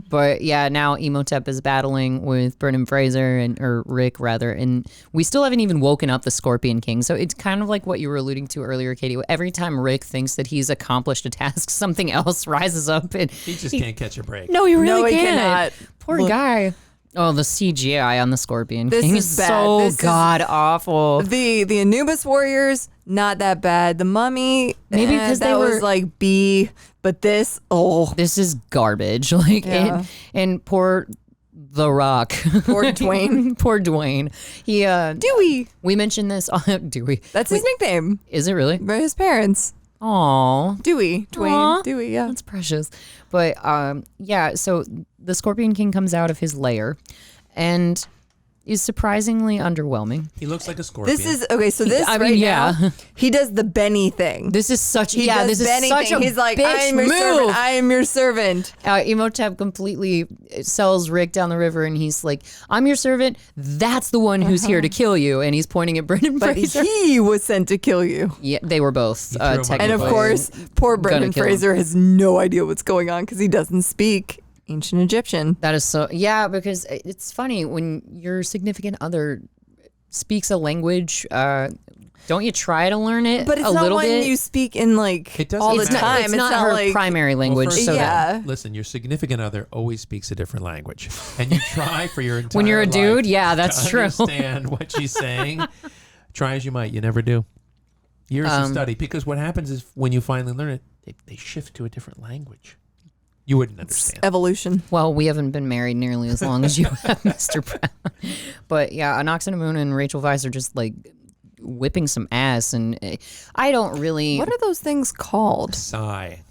But yeah, now Emotep is battling with Brendan Fraser or Rick rather, and we still haven't even woken up the Scorpion King. So it's kind of like what you were alluding to earlier, Katie. Every time Rick thinks that he's accomplished a task, something else rises up, and He just can't catch a break. no, he really No, he can't. cannot. Poor Look. guy. Oh, the CGI on the Scorpion This King is is bad. so This is- god awful. The Anubis warriors, not that bad. The Mummy, Maybe 'cause that they was were- like B, but this, This is garbage. Like, Yeah. and poor The Rock. Poor Dwayne. Poor Dwayne. He Dewey. we mentioned this on Dewey. That's his nickname Is it really? by his parents. Aw. Dewey. Dwayne. Aw. Dewey, yeah. That's precious. But yeah, so the Scorpion King comes out of his lair and is surprisingly underwhelming. He looks like a scorpion. This is, okay, so this I mean, right yeah. now, he does the Benny thing. This is such He yeah, does this is Benny such thing. a He's like, bitch I am your move. servant. I am your servant. Emotep completely sells Rick down the river and he's like, I'm your servant. That's the one who's here to kill you. And he's pointing at Brendan But Fraser. he was sent to kill you. Yeah, they were both threw him under technically. And of But- course, poor Brendan kill him. Fraser has no idea what's going on because he doesn't speak ancient Egyptian. That is so, yeah, because it's funny when your significant other speaks a language, don't you try to learn it But it's a not little when bit? you speak in like It doesn't all the matter. time. It's not her like primary language. first so of all, that Yeah. listen, your significant other always speaks a different language. And you try for your entire when you're a life dude, yeah, that's to true. understand what she's saying. Try as you might, you never do. Years of study. Because what happens is when you finally learn it, they shift to a different language. You wouldn't understand. evolution. Well, we haven't been married nearly as long as you have, Mr. Brown. But yeah, Oxen Moon and Rachel Weisz are just like whipping some ass, and I don't really. What are those things called? Sai.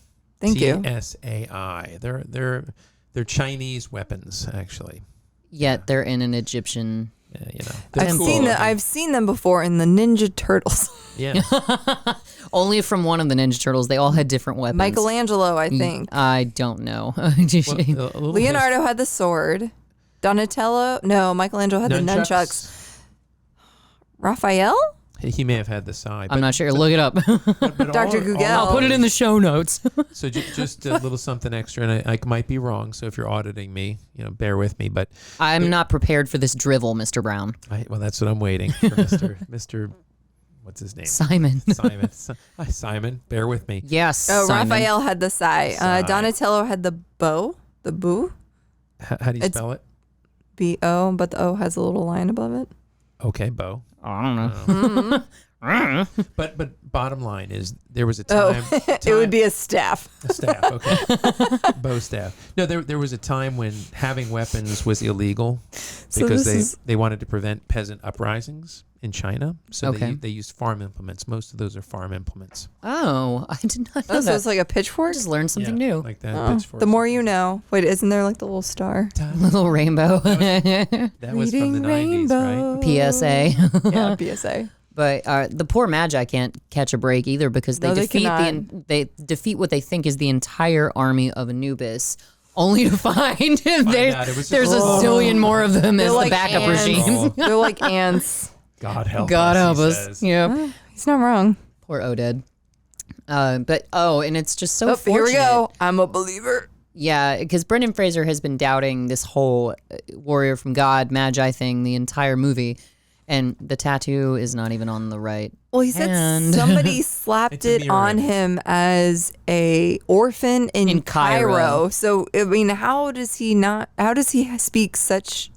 Thank you. Tsai. They're Chinese weapons, actually. Yet they're in an Egyptian. You know, they're I've cool seen looking. I've seen them before in the Ninja Turtles. Yeah. Only from one of the Ninja Turtles. They all had different weapons. Michelangelo, I think. I don't know. Well, a little Leonardo had the sword. Donatello, no, Michelangelo had the nunchucks. Raphael? He may have had the Sai. I'm not sure. Look it up. but Dr. Google. I'll put it in the show notes. So just a little something extra, and I might be wrong. So if you're auditing me, bear with me. But I'm not prepared for this drivel, Mr. Brown. well, that's what I'm waiting for, Mr. What's his name? Simon. Simon. Hi, Simon. Bear with me. Yes. Oh, Simon. Raphael had the sai. Sai. Donatello had the bow, the boo, How do you spell it? B-O, but the O has a little line above it. Okay, Bo. I don't know. But bottom line is there was a Oh, time. it would be a staff. A staff, okay. Bow staff. No, there was a time when having weapons was illegal because they wanted to prevent peasant uprisings in China. So they used farm implements. Most of those are farm implements. Oh, I did not know Oh, that. so it's like a pitchfork? I just learned something new. Like that. Pitchfork. The more you know. Wait, isn't there like the little star? Little rainbow. That was from the Reading 90s, right? PSA. Yeah, PSA. But the poor Magi can't catch a break either because they they defeat what they think is the entire army of Anubis, only to find there's a zillion more of them as the backup regime. They're like ants. God help us. Yep. He's not wrong. Poor Oded. And it's just so fortunate. Here we go. I'm a believer. Yeah, because Brendan Fraser has been doubting this whole warrior from God, Magi thing the entire movie. And the tattoo is not even on the right. Well, he said hand. somebody slapped it on him as a orphan in Cairo. So, I mean, how does he speak such,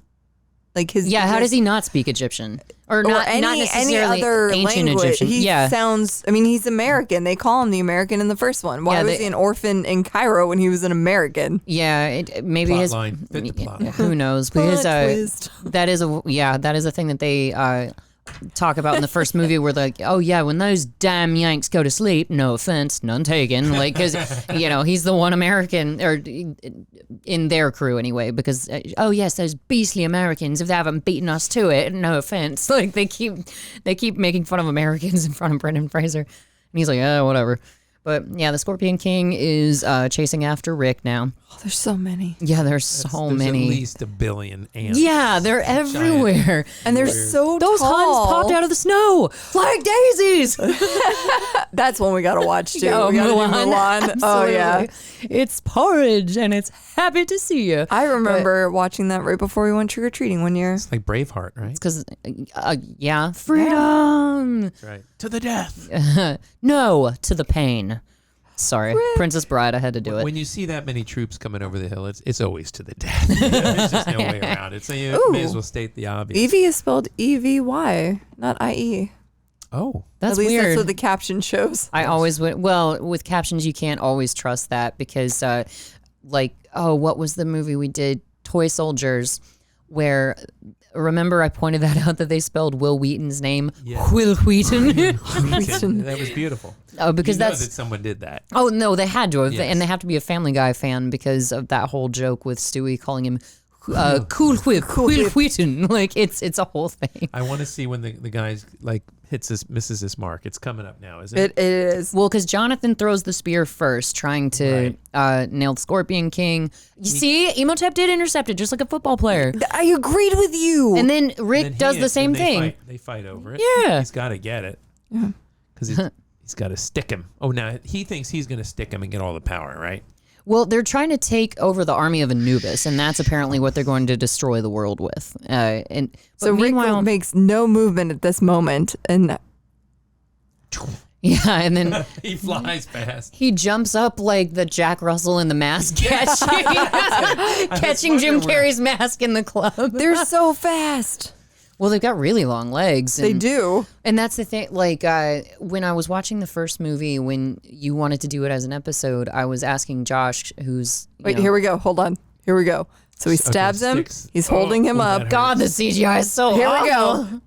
like his... Yeah, how does he not speak Egyptian? Or not necessarily any other ancient language. Egyptian. He sounds, I mean, he's American. They call him the American in the first one. Why was he an orphan in Cairo when he was an American? Yeah, maybe Plot line. Fit the plot. Who knows? Because that is a thing that they talk about in the first movie where they're like, oh yeah, when those damn Yanks go to sleep, no offense, none taken, like, because he's the one American, or in their crew anyway, because oh yes, those beastly Americans, if they haven't beaten us to it, no offense, like they keep making fun of Americans in front of Brendan Fraser, and he's like, oh whatever. But yeah, the Scorpion King is chasing after Rick now. Oh, there's so many. Yeah, there's many. At least a billion ants. Yeah, they're everywhere. And they're so Those tall. Huns popped out of the snow like daisies. That's one we got to watch too. Oh, we got to do Mulan. Oh yeah. It's porridge and it's happy to see you. I remember watching that right before we went trick-or-treating one year. It's like Braveheart, right? Because, freedom. That's right. To the death. No, to the pain. Sorry, Princess Bride, I had to do it. When you see that many troops coming over the hill, it's always to the death. There's just no way around it. So you may as well state the obvious. Evie is spelled E-V-Y, not I-E. Oh. That's At least weird. that's what the caption shows. I always would. Well, with captions, you can't always trust that because, what was the movie we did? Toy Soldiers, where, remember I pointed that out that they spelled Will Wheaton's name Will Wheaton. That was beautiful. Oh, because that that's someone did that. Oh no, they had to have, Yes. and they have to be a Family Guy fan because of that whole joke with Stewie calling him Cool Whip, Will Wheaton. Like it's a whole thing. I want to see when the guy's like misses his mark. It's coming up now, isn't it? It is. Well, because Jonathan throws the spear first, trying to nail the Scorpion King. You see, Emotep did intercept it, just like a football player. I agreed with you. And then Rick does the same thing. They fight over it. Yeah. He's got to get it. Because he's got to stick him. Oh, now he thinks he's going to stick him and get all the power, right? Well, they're trying to take over the army of Anubis, and that's apparently what they're going to destroy the world with. So Rick makes no movement at this moment, and and then he flies past. he jumps up like the Jack Russell in The Mask catching Jim Carrey's mask in the club. they're so fast. Well, they've got really long legs. They do. And that's the thing. Like, when I was watching the first movie, when you wanted to do it as an episode, I was asking Josh, who's... Wait, here we go. Hold on. Here we go. So he stabs him. He's holding him up. God, the CGI is so Here awful. we go.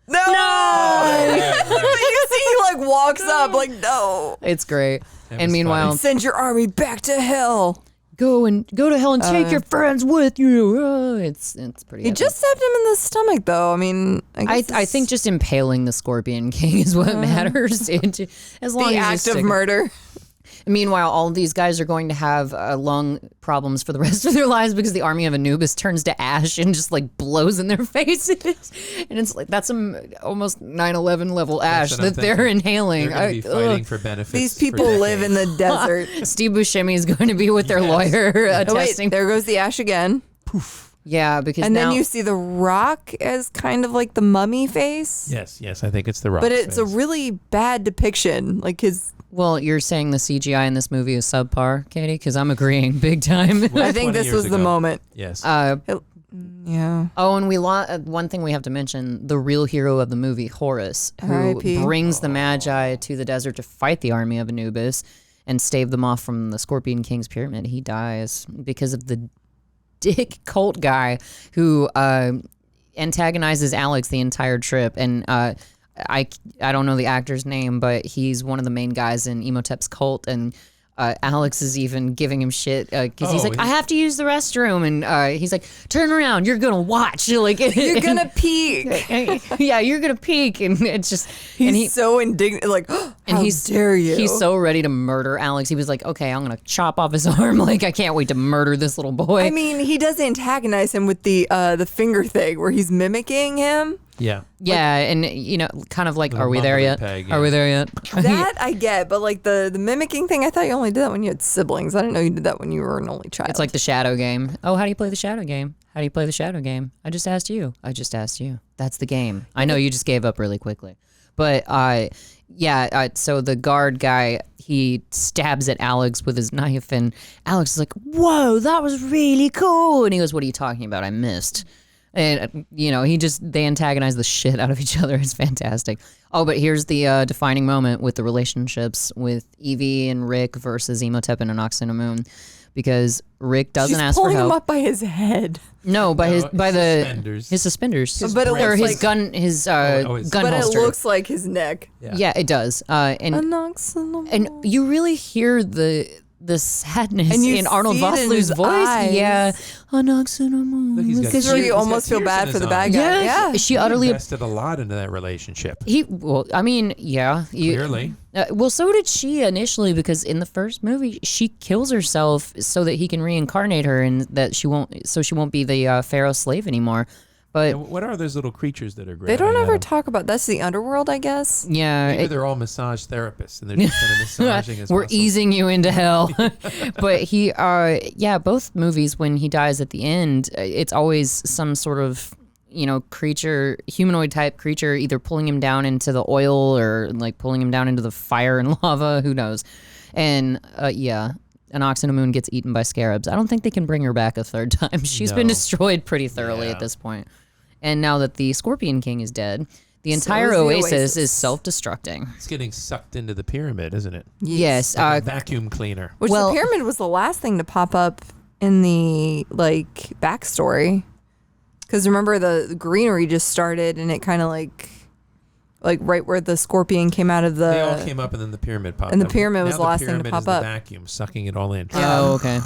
No! You see, he like walks up like, no. It's great. That And was meanwhile, Send your army back to hell. go to hell and take your friends with you. It's pretty He epic. just stabbed him in the stomach, though. I mean, I think just impaling the Scorpion King is what matters. As long the as you act stick- of murder. Meanwhile, all of these guys are going to have lung problems for the rest of their lives because the army of Anubis turns to ash and just like blows in their faces. And it's like, that's some almost 9/11 level ash what I'm that they're inhaling. They're going to be fighting for benefits. These people for live in decades. the desert. Steve Buscemi is going to be with their lawyer Oh, wait, attesting. there goes the ash again. Yeah, because And now, then you see the rock as kind of like the mummy face. Yes, I think it's the rock. But it's a really bad depiction. Like his... well, you're saying the CGI in this movie is subpar, Katie? Because I'm agreeing big time. I think 20 this years was the ago. moment. Yes. Yeah. Oh, and one thing we have to mention, the real hero of the movie, Horus, who R.I.P. brings the Magi to the desert to fight the army of Anubis and stave them off from the Scorpion King's pyramid. He dies because of the dick cult guy who antagonizes Alex the entire trip. And I don't know the actor's name, but he's one of the main guys in Imhotep's cult. And Alex is even giving him shit because he's like, I have to use the restroom, and he's like, turn around, you're gonna watch, like You're gonna peek. yeah, you're gonna peek, and it's just He's so indignant, like, how dare you? He's so ready to murder Alex. He was like, okay, I'm gonna chop off his arm. Like, I can't wait to murder this little boy. I mean, he does antagonize him with the finger thing where he's mimicking him. Yeah. Yeah, and kind of like, With are a we there yet? mumbling peg, Are we there yet? That I get, but like the mimicking thing, I thought you only did that when you had siblings. I didn't know you did that when you were an only child. It's like the shadow game. Oh, how do you play the shadow game? How do you play the shadow game? I just asked you. That's the game. I know you just gave up really quickly. But so the guard guy, he stabs at Alex with his knife, and Alex is like, whoa, that was really cool. And he goes, what are you talking about? I missed. And, they antagonize the shit out of each other. It's fantastic. Oh, but here's the defining moment with the relationships with Evie and Rick versus Imhotep and Anck-su-namun. Because Rick doesn't ask for pulling help. him up by his head. No, by his suspenders. his suspenders. But it or looks his like- gun gun But holster. it looks like his neck. Yeah, it does. And you really hear the sadness And you in Arnold see it in Vosloo's his voice. eyes. Yeah, Anck-su-namun. Look, he's got Because tears- you he's got almost feel tears in bad his for the eyes. bad guy. Yeah, she He utterly. invested a lot into that relationship. Clearly. Well, so did she initially, because in the first movie she kills herself so that he can reincarnate her, and that she won't be the Pharaoh slave anymore. But And what are those little creatures that are great? They don't ever talk about that's the underworld, I guess. yeah, Maybe they're all massage therapists, and they're just kind of massaging his we're muscles. easing you into hell. But he, both movies, when he dies at the end, it's always some sort of, creature, humanoid type creature, either pulling him down into the oil or like pulling him down into the fire and lava. Who knows? And Anck-su-namun gets eaten by scarabs. I don't think they can bring her back a third time. She's been No. destroyed pretty thoroughly at this point. And now that the Scorpion King is dead, the entire is the oasis oasis. is self-destructing. It's getting sucked into the pyramid, isn't it? Yes. Like a vacuum cleaner. Which Well- the pyramid was the last thing to pop up in the backstory. Because remember the greenery just started, and it kind of like right where the scorpion came out of the. They all came up, and then the pyramid popped And the up. pyramid was Now the last thing to pyramid pop is the up. vacuum, sucking it all in. Oh, okay.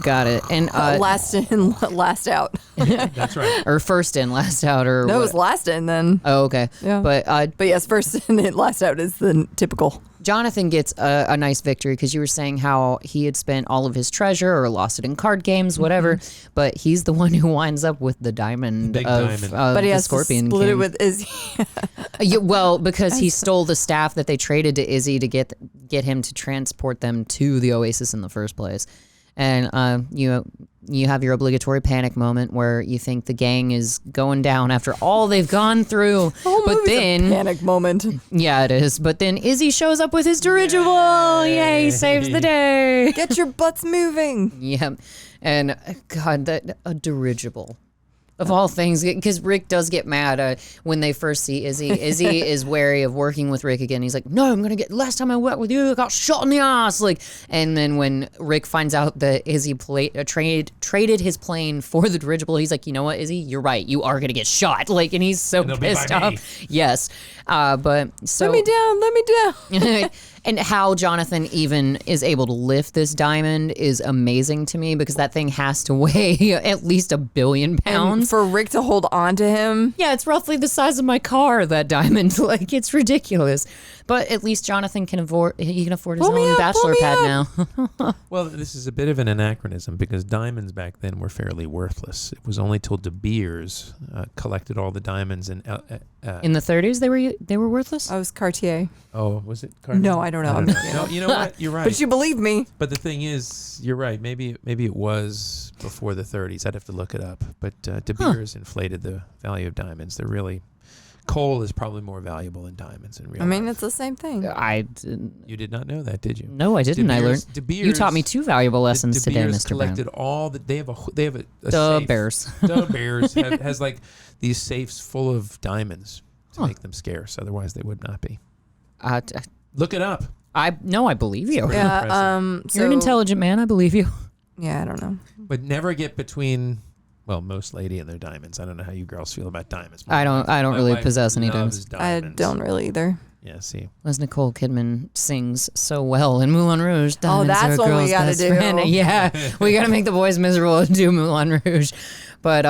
Got it. And last in, last out. That's right. or first in, last out, or No, it what? was last in then. Oh, okay. Yeah. But But yes, first in and last out is the typical. Jonathan gets a nice victory because you were saying how he had spent all of his treasure or lost it in card games, whatever. But he's the one who winds up with the diamond Big of diamond. But he the has Scorpion to split King. it with Izzy. Well, because he stole the staff that they traded to Izzy to get him to transport them to the Oasis in the first place. And you have your obligatory panic moment where you think the gang is going down after all they've gone through. Whole But movie's a then, panic moment. yeah, it is. But then Izzy shows up with his dirigible. Yay, he saves the day. Get your butts moving. Yeah, and God, a dirigible. Of all things, because Rick does get mad when they first see Izzy. Izzy is wary of working with Rick again. He's like, "No, I'm gonna get." Last time I worked with you, I got shot in the ass. And then when Rick finds out that Izzy traded his plane for the dirigible, he's like, "You know what, Izzy? You're right. You are gonna get shot." And he's so it'll be pissed by me. off. Yes, but so Let me down. and how Jonathan even is able to lift this diamond is amazing to me, because that thing has to weigh at least 1 billion pounds. And for Rick to hold on to him. Yeah, it's roughly the size of my car, that diamond. It's ridiculous. But at least Jonathan can afford his Pull me own up, bachelor pull me pad up. now. Well, this is a bit of an anachronism because diamonds back then were fairly worthless. It was only till De Beers collected all the diamonds and In the 30s, they were worthless? I was Cartier. was it Cartier? No, I don't know. No, you know what? You're right. But you believe me. But the thing is, you're right. Maybe it was before the 30s. I'd have to look it up. But De Beers inflated the value of diamonds. They're really coal is probably more valuable than diamonds in real I mean, life. it's the same thing. You did not know that, did you? No, I didn't. I learned. De Beers, You taught me 2 valuable lessons De today, Beers Mr. collected Brown. all that. They have a The safe. Bears. De Beers has like these safes full of diamonds to make them scarce. Otherwise, they would not be. Look it up. I believe you. Yeah. You're an intelligent man. I believe you. Yeah, I don't know. But never get between. Well, most lady and their diamonds. I don't know how you girls feel about diamonds. I don't My really wife possess any loves diamonds. I don't really either. Yeah, see. As Nicole Kidman sings so well in Moulin Rouge. Diamonds that's are a what we girl's gotta best do. friend. Yeah, we got to make the boys miserable and do Moulin Rouge. But,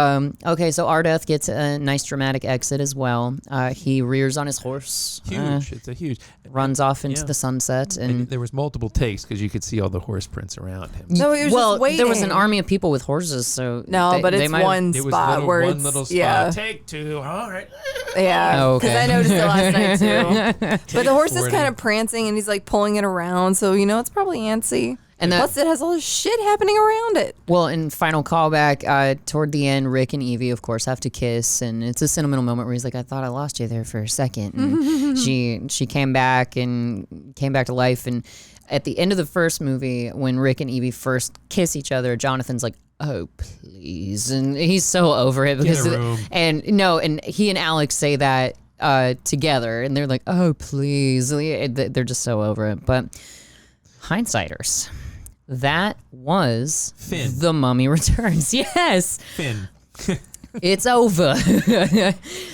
okay, so Ardeth gets a nice dramatic exit as well. He rears on his horse. Huge. It's a huge. Runs off into the sunset. And there was multiple takes because you could see all the horse prints around him. No, he was just waiting. There was an army of people with horses, so but it's one It was spot where one it's little spot. yeah, Take 2. All right. yeah. Oh, Because okay. I noticed it last night too. But the horse is 40. kind of prancing and he's like pulling it around, so it's probably antsy. And Plus, it has all this shit happening around it. Well, in final callback, toward the end, Rick and Evie, of course, have to kiss, and it's a sentimental moment where he's like, "I thought I lost you there for a second." And she came back to life. And at the end of the first movie, when Rick and Evie first kiss each other, Jonathan's like, "Oh, please," and he's so over it because Get a room. and he and Alex say that together, and they're like, "Oh, please," they're just so over it, but. Hindsighters. That was Finn. The Mummy Returns. Yes. Finn. It's over.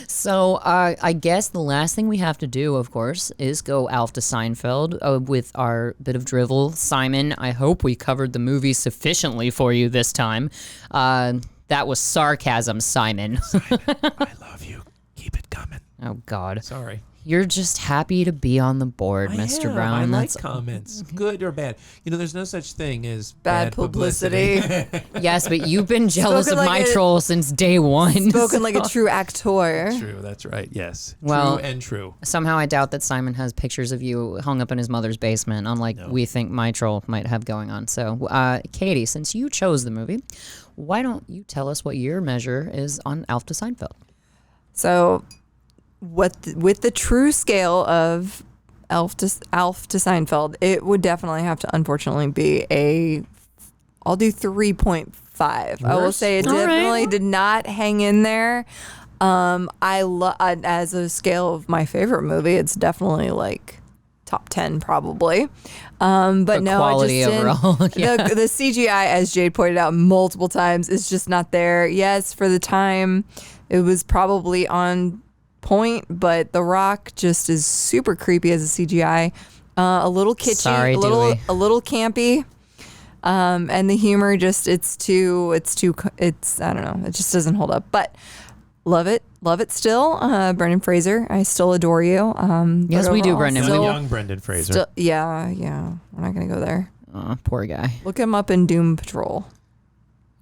So I guess the last thing we have to do, of course, is go Alf to Seinfeld with our bit of drivel. Simon, I hope we covered the movie sufficiently for you this time. That was sarcasm, Simon. I love you. Keep it coming. Oh, God. Sorry. You're just happy to be on the board, Mr. Brown. I like That's comments, good or bad. There's no such thing as Bad publicity. Yes, but you've been jealous Spoken of like my a- troll since day one. Spoken like a true actor. True, that's right. Yes. Well- true and true. Somehow I doubt that Simon has pictures of you hung up in his mother's basement, unlike we think my troll might have going on. So, Katie, since you chose the movie, why don't you tell us what your measure is on Alf to Seinfeld? So, with the true scale of Alf to Seinfeld, it would definitely have to unfortunately be I'll do 3.5. I will say it All right. definitely did not hang in there. As a scale of my favorite movie, it's definitely like top 10 probably. But no, quality I just didn't. overall, yeah. The CGI, as Jade pointed out multiple times, is just not there. Yes, for the time, it was probably on point, but The Rock just is super creepy as a CGI. A little kitschy, Sorry, a little campy. And the humor just I don't know, it just doesn't hold up. But love it still. Brendan Fraser, I still adore you. Yes, but we do, overall, Brendan. Still, young Brendan Fraser. yeah, we're not gonna go there. Oh, poor guy. Look him up in Doom Patrol.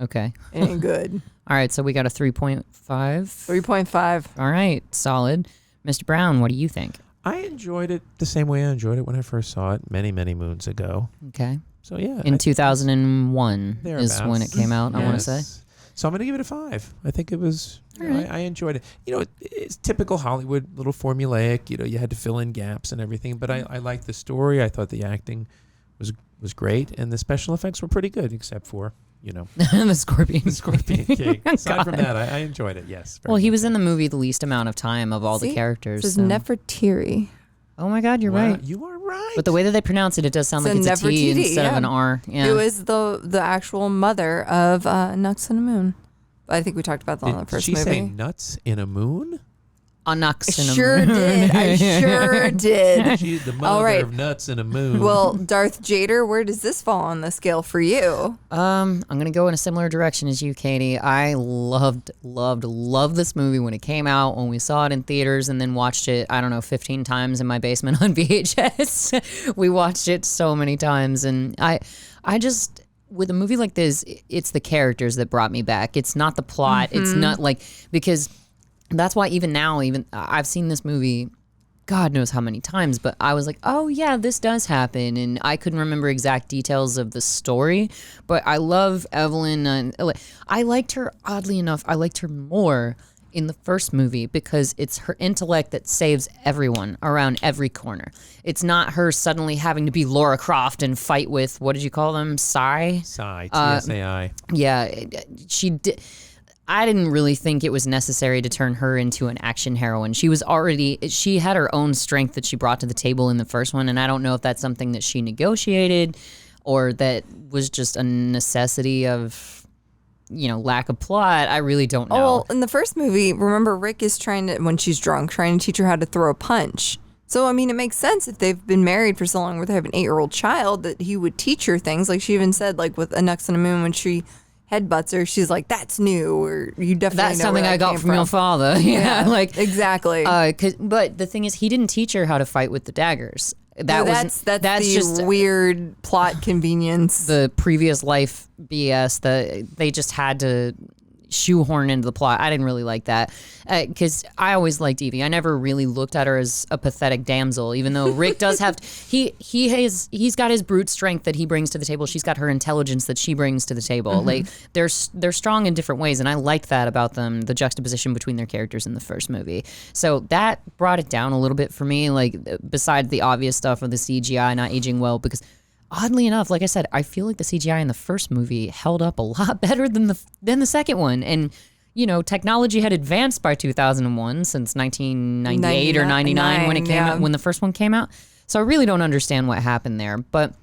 Okay. It ain't good. All right, so we got a 3.5. 3.5. All right, solid. Mr. Brown, what do you think? I enjoyed it the same way I enjoyed it when I first saw it many, many moons ago. Okay. So yeah. In 2001 is thereabouts. when it came out, I want to Yes. say. So I'm going to give it a 5. I think it was, right. I enjoyed it. It's typical Hollywood, little formulaic, you had to fill in gaps and everything, but I liked the story. I thought the acting was great, and the special effects were pretty good, except for, The Scorpion. the Scorpion King. Aside God. from that, I enjoyed it, yes. very Well, he much. was in the movie the least amount of time of all the See? characters. This is so- Nefertiri. Oh my God, you're Wow, right. You are right. But the way that they pronounce it, it does sound It's like a it's a T Nefertiti, instead of yeah. an R. Yeah. Who is the actual mother of Nux and the Moon. I think we talked about that on the Did first she movie. say nuts in a moon? Sure did. I sure did. She's the mother All right. of nuts in a moon. Well, Darth Jader, where does this fall on the scale for you? I'm gonna go in a similar direction as you, Katie. I loved this movie when it came out, when we saw it in theaters, and then watched it, 15 times in my basement on VHS. We watched it so many times, and I just, with a movie like this, it's the characters that brought me back. It's not the plot. It's not because that's why even now, I've seen this movie God knows how many times, but I was like, oh yeah, this does happen. And I couldn't remember exact details of the story, but I love Evelyn. And I liked her, oddly enough, I liked her more in the first movie because it's her intellect that saves everyone around every corner. It's not her suddenly having to be Lara Croft and fight with, what did you call them? Psy? T-S-A-I. Yeah, she did. I didn't really think it was necessary to turn her into an action heroine. She had her own strength that she brought to the table in the first one, and I don't know if that's something that she negotiated or that was just a necessity of, lack of plot. I really don't know. Oh, well, in the first movie, remember Rick is when she's drunk, trying to teach her how to throw a punch. So, I mean, it makes sense if they've been married for so long where they have an 8-year-old child that he would teach her things. Like she even said, like with A Nux and a Moon, when she headbutts her, she's like, that's new, or you definitely that's know something where that I got came from your father. Yeah, like exactly. But the thing is, he didn't teach her how to fight with the daggers. That's the just weird plot convenience. The previous life BS that they just had to shoehorn into the plot. I didn't really like that because I always liked Evie. I never really looked at her as a pathetic damsel, even though Rick does have he's got his brute strength that he brings to the table. She's got her intelligence that she brings to the table. Mm-hmm. Like they're strong in different ways, and I liked that about them, the juxtaposition between their characters in the first movie. So that brought it down a little bit for me, like besides the obvious stuff of the CGI not aging well, because oddly enough, like I said, I feel like the CGI in the first movie held up a lot better than the second one. And, technology had advanced by 2001 since 1998 or 99 when it came out, when the first one came out. So I really don't understand what happened there. But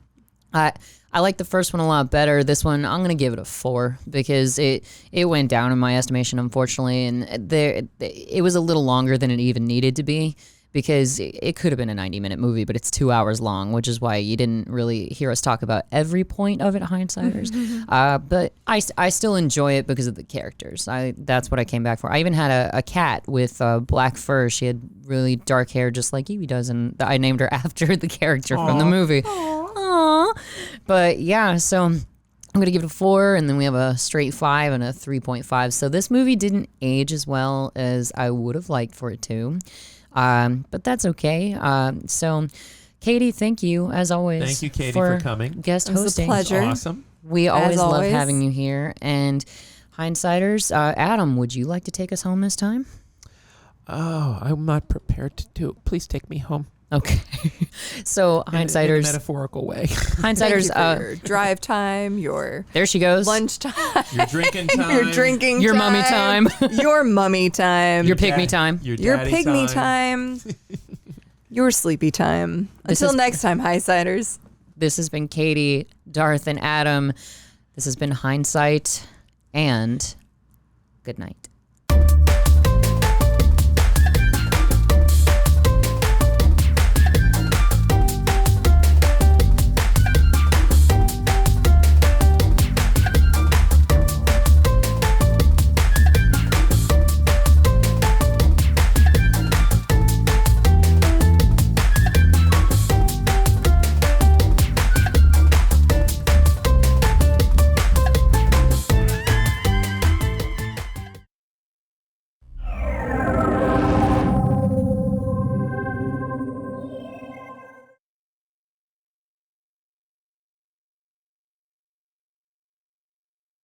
I like the first one a lot better. This one, I'm going to give it a 4 because it went down in my estimation, unfortunately. And it was a little longer than it even needed to be, because it could have been a 90-minute movie, but it's 2 hours long, which is why you didn't really hear us talk about every point of it, Hindsighters. But I still enjoy it because of the characters. That's what I came back for. I even had a cat with black fur. She had really dark hair, just like Evie does, and I named her after the character from the movie. Aww. But yeah, so I'm going to give it a 4, and then we have a straight 5 and a 3.5. So this movie didn't age as well as I would have liked for it to. But that's okay. So, Katie, thank you as always. Thank you, Katie, for coming. Guest hosting. It was a pleasure. Awesome. We always love having you here. And Hindsighters, Adam, would you like to take us home this time? Oh, I'm not prepared to do it. Please take me home. Okay. So, Hindsighters, in a metaphorical way. Hindsighters, your drive time, your there she goes. Lunch time, your drinking time, your mummy time, your mummy time, your pygmy time, your pygmy time, your sleepy time. Until next time, Hindsighters. This has been Katie, Darth, and Adam. This has been Hindsight, and good night.